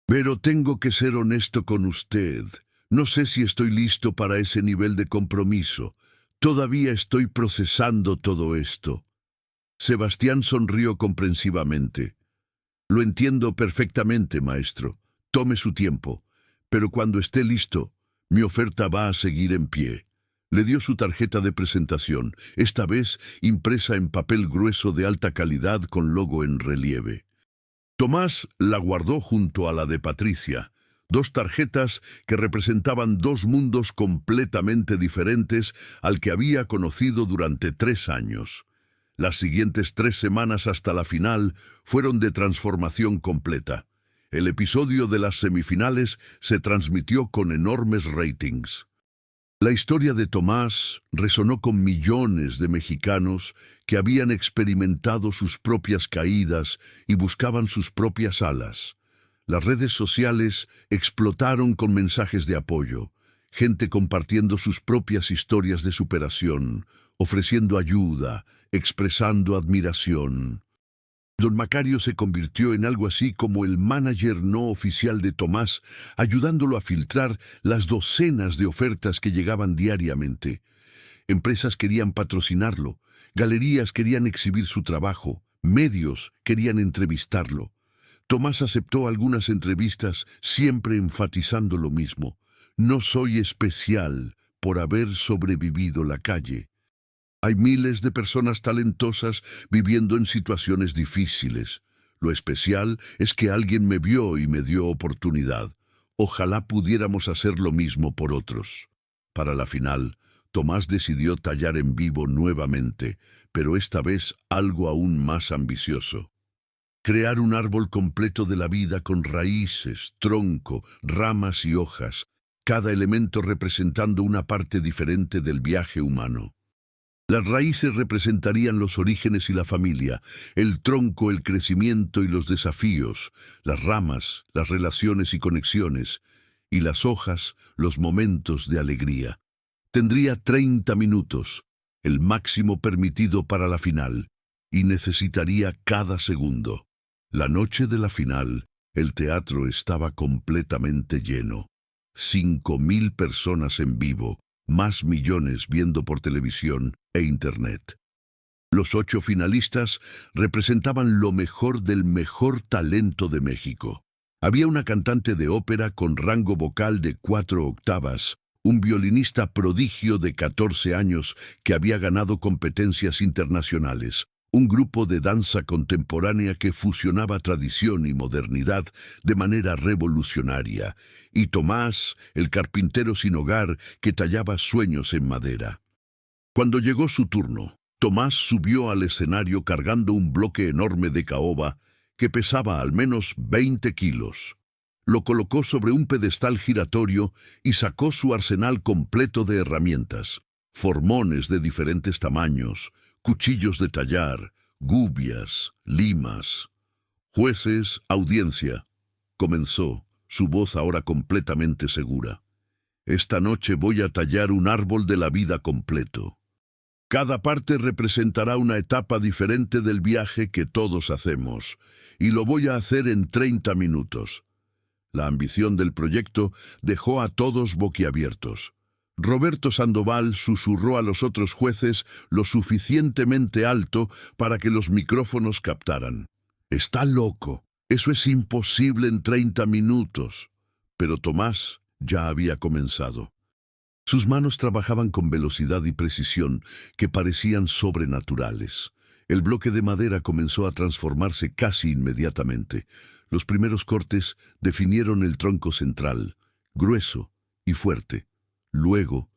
Pero tengo que ser honesto con usted. No sé si estoy listo para ese nivel de compromiso. Todavía estoy procesando todo esto». Sebastián sonrió comprensivamente. Lo entiendo perfectamente, maestro. Tome su tiempo. Pero cuando esté listo, mi oferta va a seguir en pie. Le dio su tarjeta de presentación, esta vez impresa en papel grueso de alta calidad con logo en relieve. Tomás la guardó junto a la de Patricia, dos tarjetas que representaban dos mundos completamente diferentes al que había conocido durante 3 años. Las siguientes 3 semanas hasta la final fueron de transformación completa. El episodio de las semifinales se transmitió con enormes ratings. La historia de Tomás resonó con millones de mexicanos que habían experimentado sus propias caídas y buscaban sus propias alas. Las redes sociales explotaron con mensajes de apoyo, gente compartiendo sus propias historias de superación, ofreciendo ayuda, expresando admiración. Don Macario se convirtió en algo así como el manager no oficial de Tomás, ayudándolo a filtrar las docenas de ofertas que llegaban diariamente. Empresas querían patrocinarlo, galerías querían exhibir su trabajo, medios querían entrevistarlo. Tomás aceptó algunas entrevistas, siempre enfatizando lo mismo: no soy especial por haber sobrevivido la calle. Hay miles de personas talentosas viviendo en situaciones difíciles. Lo especial es que alguien me vio y me dio oportunidad. Ojalá pudiéramos hacer lo mismo por otros. Para la final, Tomás decidió tallar en vivo nuevamente, pero esta vez algo aún más ambicioso. Crear un árbol completo de la vida con raíces, tronco, ramas y hojas, cada elemento representando una parte diferente del viaje humano. Las raíces representarían los orígenes y la familia, el tronco, el crecimiento y los desafíos, las ramas, las relaciones y conexiones, y las hojas, los momentos de alegría. Tendría 30 minutos, el máximo permitido para la final, y necesitaría cada segundo. La noche de la final, el teatro estaba completamente lleno. 5.000 personas en vivo, más millones viendo por televisión e Internet. Los 8 finalistas representaban lo mejor del mejor talento de México. Había una cantante de ópera con rango vocal de 4 octavas, un violinista prodigio de 14 años que había ganado competencias internacionales, un grupo de danza contemporánea que fusionaba tradición y modernidad de manera revolucionaria, y Tomás, el carpintero sin hogar que tallaba sueños en madera. Cuando llegó su turno, Tomás subió al escenario cargando un bloque enorme de caoba que pesaba al menos 20 kilos. Lo colocó sobre un pedestal giratorio y sacó su arsenal completo de herramientas: formones de diferentes tamaños, cuchillos de tallar, gubias, limas. Jueces, audiencia. Comenzó, su voz ahora completamente segura. Esta noche voy a tallar un árbol de la vida completo. Cada parte representará una etapa diferente del viaje que todos hacemos, y lo voy a hacer en 30 minutos. La ambición del proyecto dejó a todos boquiabiertos. Roberto Sandoval susurró a los otros jueces lo suficientemente alto para que los micrófonos captaran. «Está loco. Eso es imposible en 30 minutos». Pero Tomás ya había comenzado. Sus manos trabajaban con velocidad y precisión que parecían sobrenaturales. El bloque de madera comenzó a transformarse casi inmediatamente. Los primeros cortes definieron el tronco central, grueso y fuerte. Luego,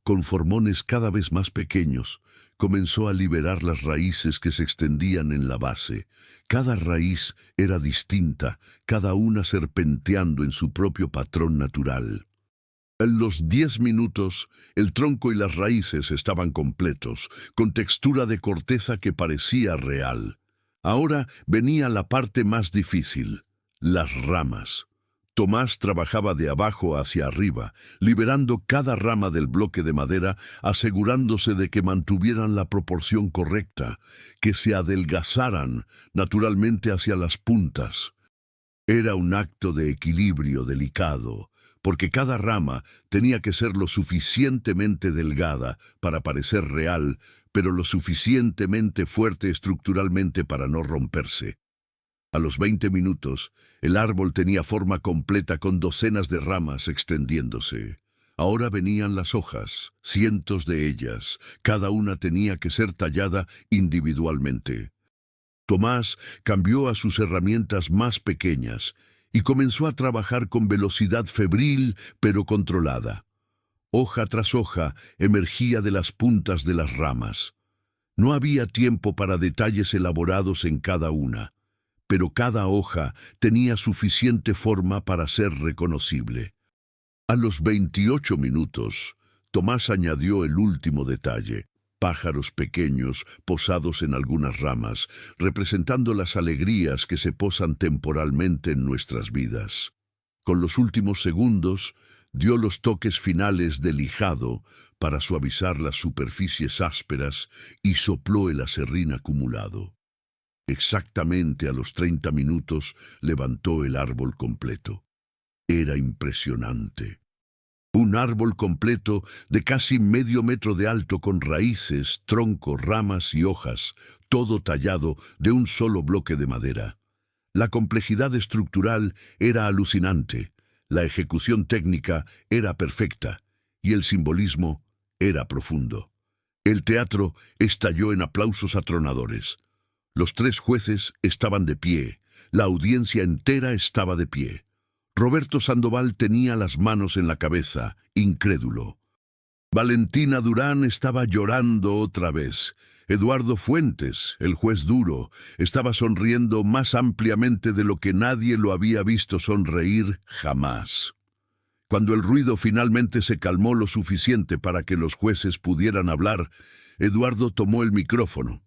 con formones cada vez más pequeños, comenzó a liberar las raíces que se extendían en la base. Cada raíz era distinta, cada una serpenteando en su propio patrón natural. En los 10 minutos, el tronco y las raíces estaban completos, con textura de corteza que parecía real. Ahora venía la parte más difícil: las ramas. Tomás trabajaba de abajo hacia arriba, liberando cada rama del bloque de madera, asegurándose de que mantuvieran la proporción correcta, que se adelgazaran naturalmente hacia las puntas. Era un acto de equilibrio delicado, porque cada rama tenía que ser lo suficientemente delgada para parecer real, pero lo suficientemente fuerte estructuralmente para no romperse. A los 20 minutos, el árbol tenía forma completa con docenas de ramas extendiéndose. Ahora venían las hojas, cientos de ellas. Cada una tenía que ser tallada individualmente. Tomás cambió a sus herramientas más pequeñas y comenzó a trabajar con velocidad febril pero controlada. Hoja tras hoja emergía de las puntas de las ramas. No había tiempo para detalles elaborados en cada una, pero cada hoja tenía suficiente forma para ser reconocible. A los 28 minutos, Tomás añadió el último detalle: pájaros pequeños posados en algunas ramas, representando las alegrías que se posan temporalmente en nuestras vidas. Con los últimos segundos, dio los toques finales de lijado para suavizar las superficies ásperas y sopló el aserrín acumulado. Exactamente a los 30 minutos levantó el árbol completo. Era impresionante. Un árbol completo de casi medio metro de alto con raíces, tronco, ramas y hojas, todo tallado de un solo bloque de madera. La complejidad estructural era alucinante, la ejecución técnica era perfecta y el simbolismo era profundo. El teatro estalló en aplausos atronadores. Los 3 jueces estaban de pie, la audiencia entera estaba de pie. Roberto Sandoval tenía las manos en la cabeza, incrédulo. Valentina Durán estaba llorando otra vez. Eduardo Fuentes, el juez duro, estaba sonriendo más ampliamente de lo que nadie lo había visto sonreír jamás. Cuando el ruido finalmente se calmó lo suficiente para que los jueces pudieran hablar, Eduardo tomó el micrófono.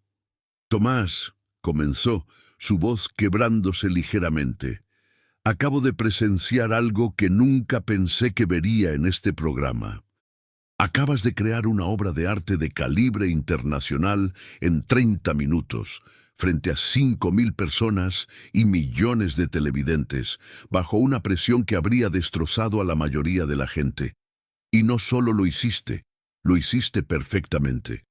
«Tomás», comenzó, su voz quebrándose ligeramente, «acabo de presenciar algo que nunca pensé que vería en este programa. Acabas de crear una obra de arte de calibre internacional en 30 minutos, frente a 5.000 personas y millones de televidentes, bajo una presión que habría destrozado a la mayoría de la gente. Y no solo lo hiciste perfectamente.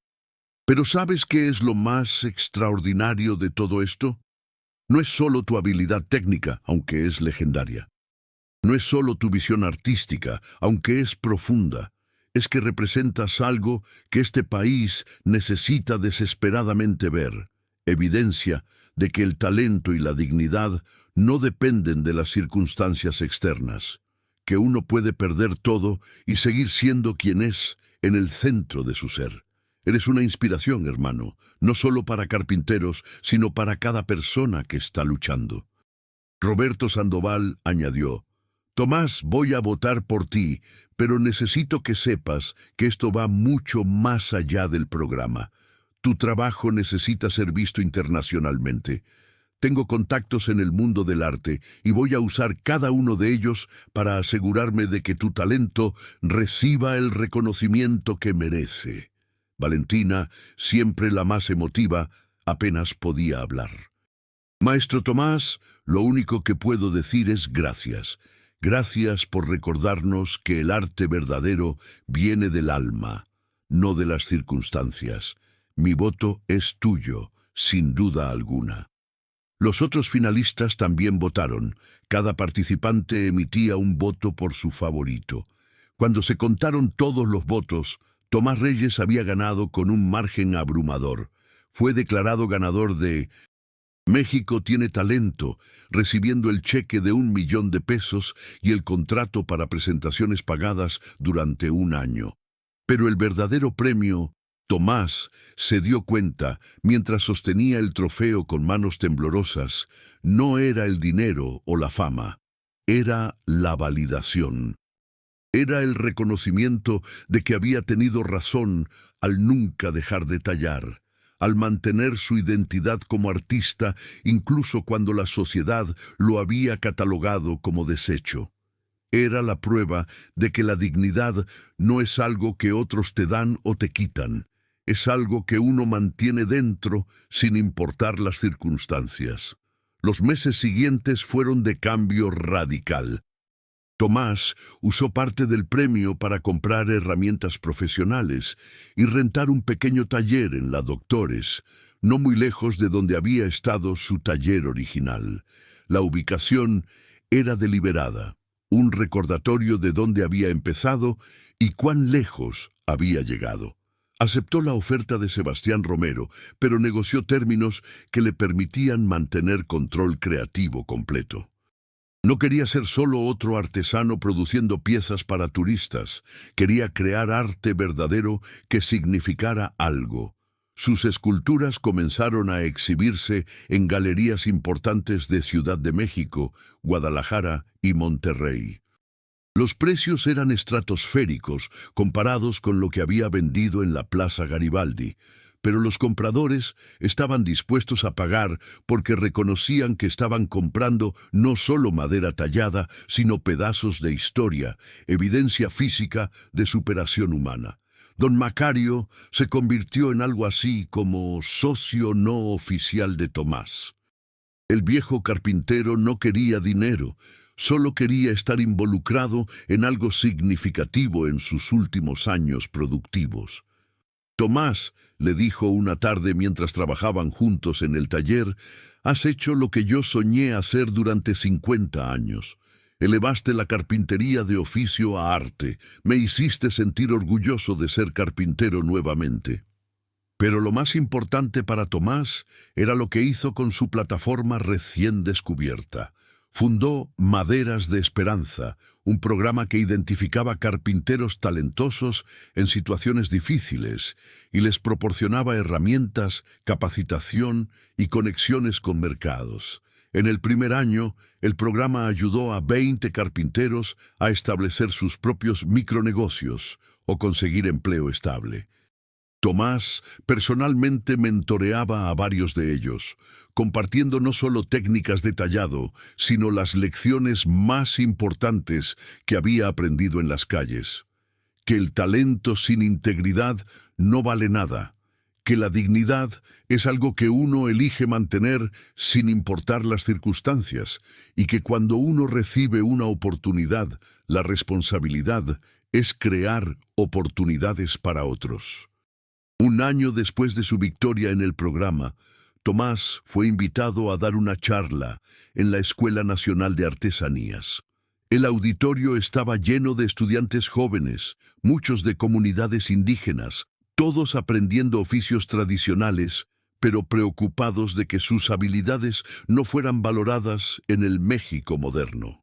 Pero ¿sabes qué es lo más extraordinario de todo esto? No es solo tu habilidad técnica, aunque es legendaria. No es solo tu visión artística, aunque es profunda. Es que representas algo que este país necesita desesperadamente ver. Evidencia de que el talento y la dignidad no dependen de las circunstancias externas. Que uno puede perder todo y seguir siendo quien es en el centro de su ser. Eres una inspiración, hermano, no solo para carpinteros, sino para cada persona que está luchando. Roberto Sandoval añadió: «Tomás, voy a votar por ti, pero necesito que sepas que esto va mucho más allá del programa. Tu trabajo necesita ser visto internacionalmente. Tengo contactos en el mundo del arte y voy a usar cada uno de ellos para asegurarme de que tu talento reciba el reconocimiento que merece». Valentina, siempre la más emotiva, apenas podía hablar. «Maestro Tomás, lo único que puedo decir es gracias. Gracias por recordarnos que el arte verdadero viene del alma, no de las circunstancias. Mi voto es tuyo, sin duda alguna». Los otros finalistas también votaron. Cada participante emitía un voto por su favorito. Cuando se contaron todos los votos, Tomás Reyes había ganado con un margen abrumador. Fue declarado ganador de México tiene talento, recibiendo el cheque de $1.000.000 y el contrato para presentaciones pagadas durante un año. Pero el verdadero premio, Tomás se dio cuenta, mientras sostenía el trofeo con manos temblorosas, no era el dinero o la fama, era la validación. Era el reconocimiento de que había tenido razón al nunca dejar de tallar, al mantener su identidad como artista incluso cuando la sociedad lo había catalogado como desecho. Era la prueba de que la dignidad no es algo que otros te dan o te quitan, es algo que uno mantiene dentro sin importar las circunstancias. Los meses siguientes fueron de cambio radical. Tomás usó parte del premio para comprar herramientas profesionales y rentar un pequeño taller en la Doctores. no muy lejos de donde había estado su taller original. La ubicación era deliberada, un recordatorio de dónde había empezado y cuán lejos había llegado. Aceptó la oferta de Sebastián Romero, pero negoció términos que le permitían mantener control creativo completo. No quería ser solo otro artesano produciendo piezas para turistas. Quería crear arte verdadero que significara algo. Sus esculturas comenzaron a exhibirse en galerías importantes de Ciudad de México, Guadalajara y Monterrey. Los precios eran estratosféricos comparados con lo que había vendido en la Plaza Garibaldi, pero los compradores estaban dispuestos a pagar porque reconocían que estaban comprando no solo madera tallada, sino pedazos de historia, evidencia física de superación humana. Don Macario se convirtió en algo así como socio no oficial de Tomás. El viejo carpintero no quería dinero, solo quería estar involucrado en algo significativo en sus últimos años productivos. Tomás, le dijo una tarde mientras trabajaban juntos en el taller, has hecho lo que yo soñé hacer durante 50 años. Elevaste la carpintería de oficio a arte, me hiciste sentir orgulloso de ser carpintero nuevamente. Pero lo más importante para Tomás era lo que hizo con su plataforma recién descubierta. Fundó Maderas de Esperanza, un programa que identificaba carpinteros talentosos en situaciones difíciles y les proporcionaba herramientas, capacitación y conexiones con mercados. En el primer año, el programa ayudó a 20 carpinteros a establecer sus propios micronegocios o conseguir empleo estable. Tomás personalmente mentoreaba a varios de ellos, compartiendo no solo técnicas de tallado, sino las lecciones más importantes que había aprendido en las calles. Que el talento sin integridad no vale nada, que la dignidad es algo que uno elige mantener sin importar las circunstancias, y que cuando uno recibe una oportunidad, la responsabilidad es crear oportunidades para otros. Un año después de su victoria en el programa, Tomás fue invitado a dar una charla en la Escuela Nacional de Artesanías. El auditorio estaba lleno de estudiantes jóvenes, muchos de comunidades indígenas, todos aprendiendo oficios tradicionales, pero preocupados de que sus habilidades no fueran valoradas en el México moderno.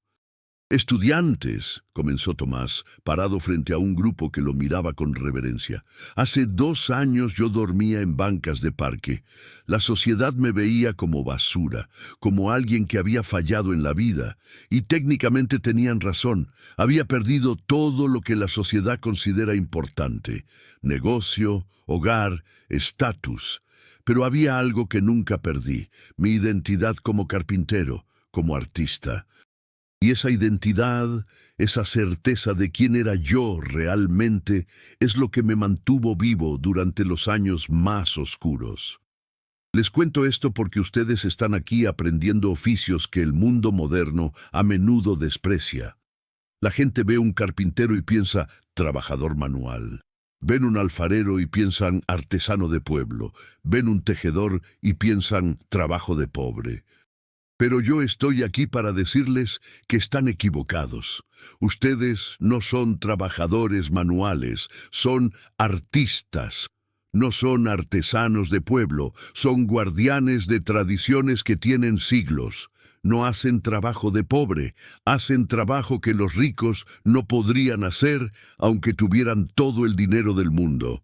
«Estudiantes», comenzó Tomás, parado frente a un grupo que lo miraba con reverencia. «Hace 2 años yo dormía en bancas de parque. La sociedad me veía como basura, como alguien que había fallado en la vida. Y técnicamente tenían razón. Había perdido todo lo que la sociedad considera importante: negocio, hogar, estatus. Pero había algo que nunca perdí: mi identidad como carpintero, como artista». Y esa identidad, esa certeza de quién era yo realmente, es lo que me mantuvo vivo durante los años más oscuros. Les cuento esto porque ustedes están aquí aprendiendo oficios que el mundo moderno a menudo desprecia. La gente ve un carpintero y piensa trabajador manual. Ven un alfarero y piensan artesano de pueblo. Ven un tejedor y piensan trabajo de pobre. Pero yo estoy aquí para decirles que están equivocados. Ustedes no son trabajadores manuales, son artistas. No son artesanos de pueblo, son guardianes de tradiciones que tienen siglos. No hacen trabajo de pobre, hacen trabajo que los ricos no podrían hacer aunque tuvieran todo el dinero del mundo.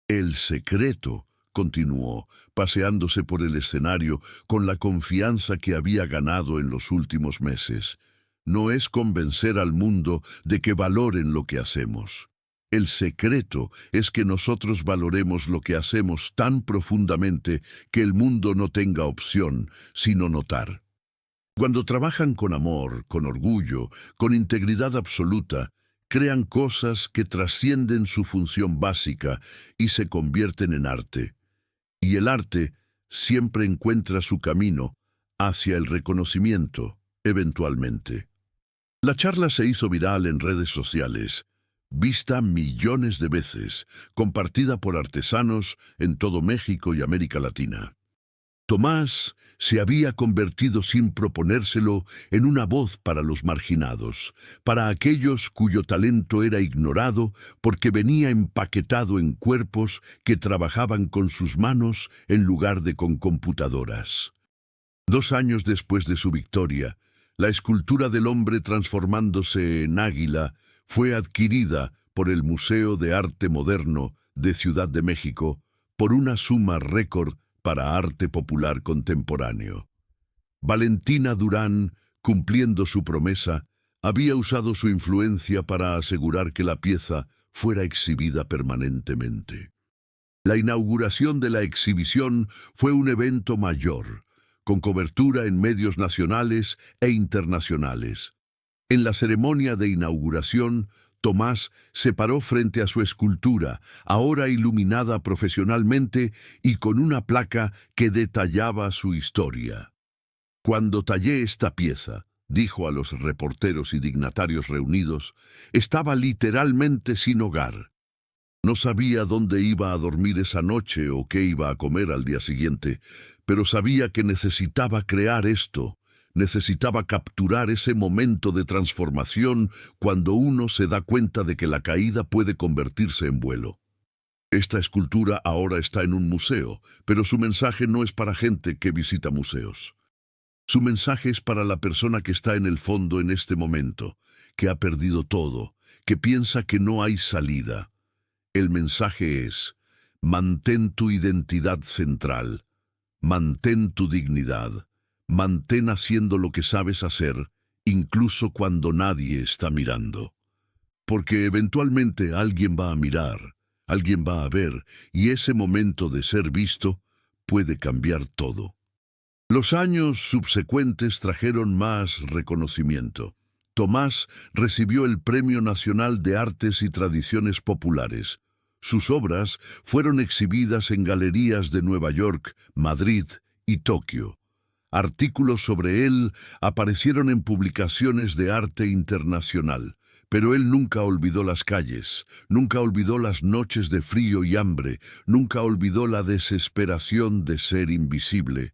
El secreto, continuó, paseándose por el escenario con la confianza que había ganado en los últimos meses, no es convencer al mundo de que valoren lo que hacemos. El secreto es que nosotros valoremos lo que hacemos tan profundamente que el mundo no tenga opción sino notar. Cuando trabajan con amor, con orgullo, con integridad absoluta, crean cosas que trascienden su función básica y se convierten en arte. Y el arte siempre encuentra su camino hacia el reconocimiento, eventualmente. La charla se hizo viral en redes sociales, vista millones de veces, compartida por artesanos en todo México y América Latina. Tomás se había convertido sin proponérselo en una voz para los marginados, para aquellos cuyo talento era ignorado porque venía empaquetado en cuerpos que trabajaban con sus manos en lugar de con computadoras. 2 años después de su victoria, la escultura del hombre transformándose en águila fue adquirida por el Museo de Arte Moderno de Ciudad de México por una suma récord para arte popular contemporáneo. Valentina Durán, cumpliendo su promesa, había usado su influencia para asegurar que la pieza fuera exhibida permanentemente. La inauguración de la exhibición fue un evento mayor, con cobertura en medios nacionales e internacionales. En la ceremonia de inauguración, Tomás se paró frente a su escultura, ahora iluminada profesionalmente y con una placa que detallaba su historia. Cuando tallé esta pieza, dijo a los reporteros y dignatarios reunidos, estaba literalmente sin hogar. No sabía dónde iba a dormir esa noche o qué iba a comer al día siguiente, pero sabía que necesitaba crear esto. Necesitaba capturar ese momento de transformación cuando uno se da cuenta de que la caída puede convertirse en vuelo. Esta escultura ahora está en un museo, pero su mensaje no es para gente que visita museos. Su mensaje es para la persona que está en el fondo en este momento, que ha perdido todo, que piensa que no hay salida. El mensaje es: mantén tu identidad central, mantén tu dignidad. Mantén haciendo lo que sabes hacer, incluso cuando nadie está mirando. Porque eventualmente alguien va a mirar, alguien va a ver, y ese momento de ser visto puede cambiar todo. Los años subsecuentes trajeron más reconocimiento. Tomás recibió el Premio Nacional de Artes y Tradiciones Populares. Sus obras fueron exhibidas en galerías de Nueva York, Madrid y Tokio. Artículos sobre él aparecieron en publicaciones de arte internacional, pero él nunca olvidó las calles, nunca olvidó las noches de frío y hambre, nunca olvidó la desesperación de ser invisible.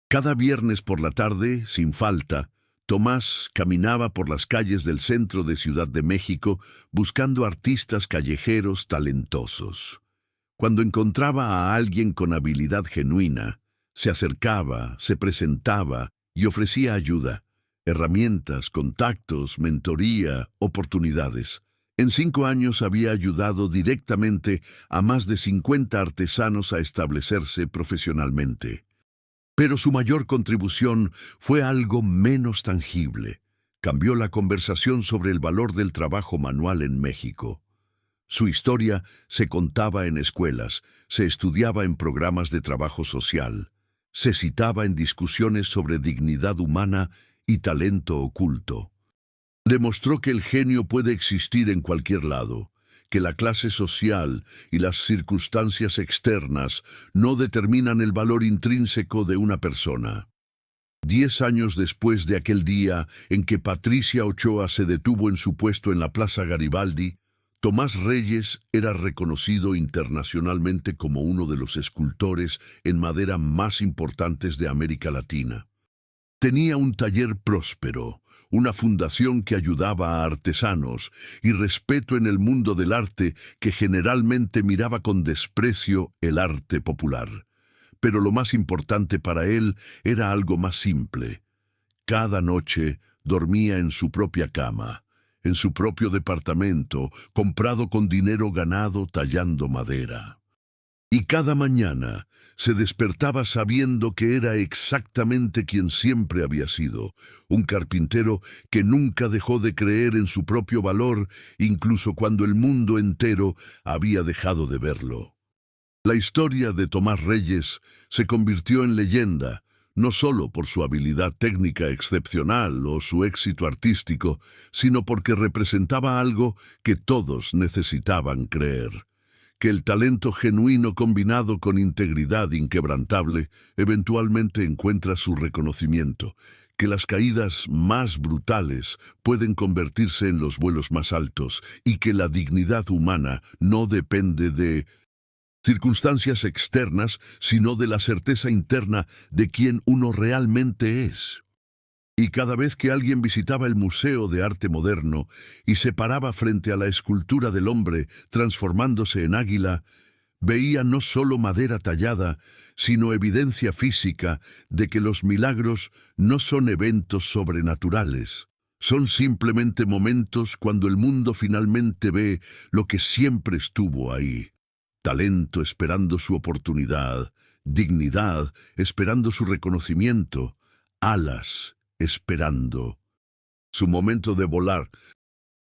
Cada viernes por la tarde, sin falta, Tomás caminaba por las calles del centro de Ciudad de México buscando artistas callejeros talentosos. Cuando encontraba a alguien con habilidad genuina, se acercaba, se presentaba y ofrecía ayuda, herramientas, contactos, mentoría, oportunidades. En 5 años había ayudado directamente a más de 50 artesanos a establecerse profesionalmente. Pero su mayor contribución fue algo menos tangible. Cambió la conversación sobre el valor del trabajo manual en México. Su historia se contaba en escuelas, se estudiaba en programas de trabajo social. Se citaba en discusiones sobre dignidad humana y talento oculto. Demostró que el genio puede existir en cualquier lado, que la clase social y las circunstancias externas no determinan el valor intrínseco de una persona. 10 años después de aquel día en que Patricia Ochoa se detuvo en su puesto en la Plaza Garibaldi, Tomás Reyes era reconocido internacionalmente como uno de los escultores en madera más importantes de América Latina. Tenía un taller próspero, una fundación que ayudaba a artesanos y respeto en el mundo del arte que generalmente miraba con desprecio el arte popular. Pero lo más importante para él era algo más simple. Cada noche dormía en su propia cama, en su propio departamento, comprado con dinero ganado tallando madera. Y cada mañana se despertaba sabiendo que era exactamente quien siempre había sido, un carpintero que nunca dejó de creer en su propio valor, incluso cuando el mundo entero había dejado de verlo. La historia de Tomás Reyes se convirtió en leyenda, no solo por su habilidad técnica excepcional o su éxito artístico, sino porque representaba algo que todos necesitaban creer: que el talento genuino combinado con integridad inquebrantable eventualmente encuentra su reconocimiento, que las caídas más brutales pueden convertirse en los vuelos más altos y que la dignidad humana no depende de circunstancias externas, sino de la certeza interna de quién uno realmente es. Y cada vez que alguien visitaba el Museo de Arte Moderno y se paraba frente a la escultura del hombre transformándose en águila, veía no solo madera tallada, sino evidencia física de que los milagros no son eventos sobrenaturales. Son simplemente momentos cuando el mundo finalmente ve lo que siempre estuvo ahí. Talento esperando su oportunidad, dignidad esperando su reconocimiento, alas esperando su momento de volar.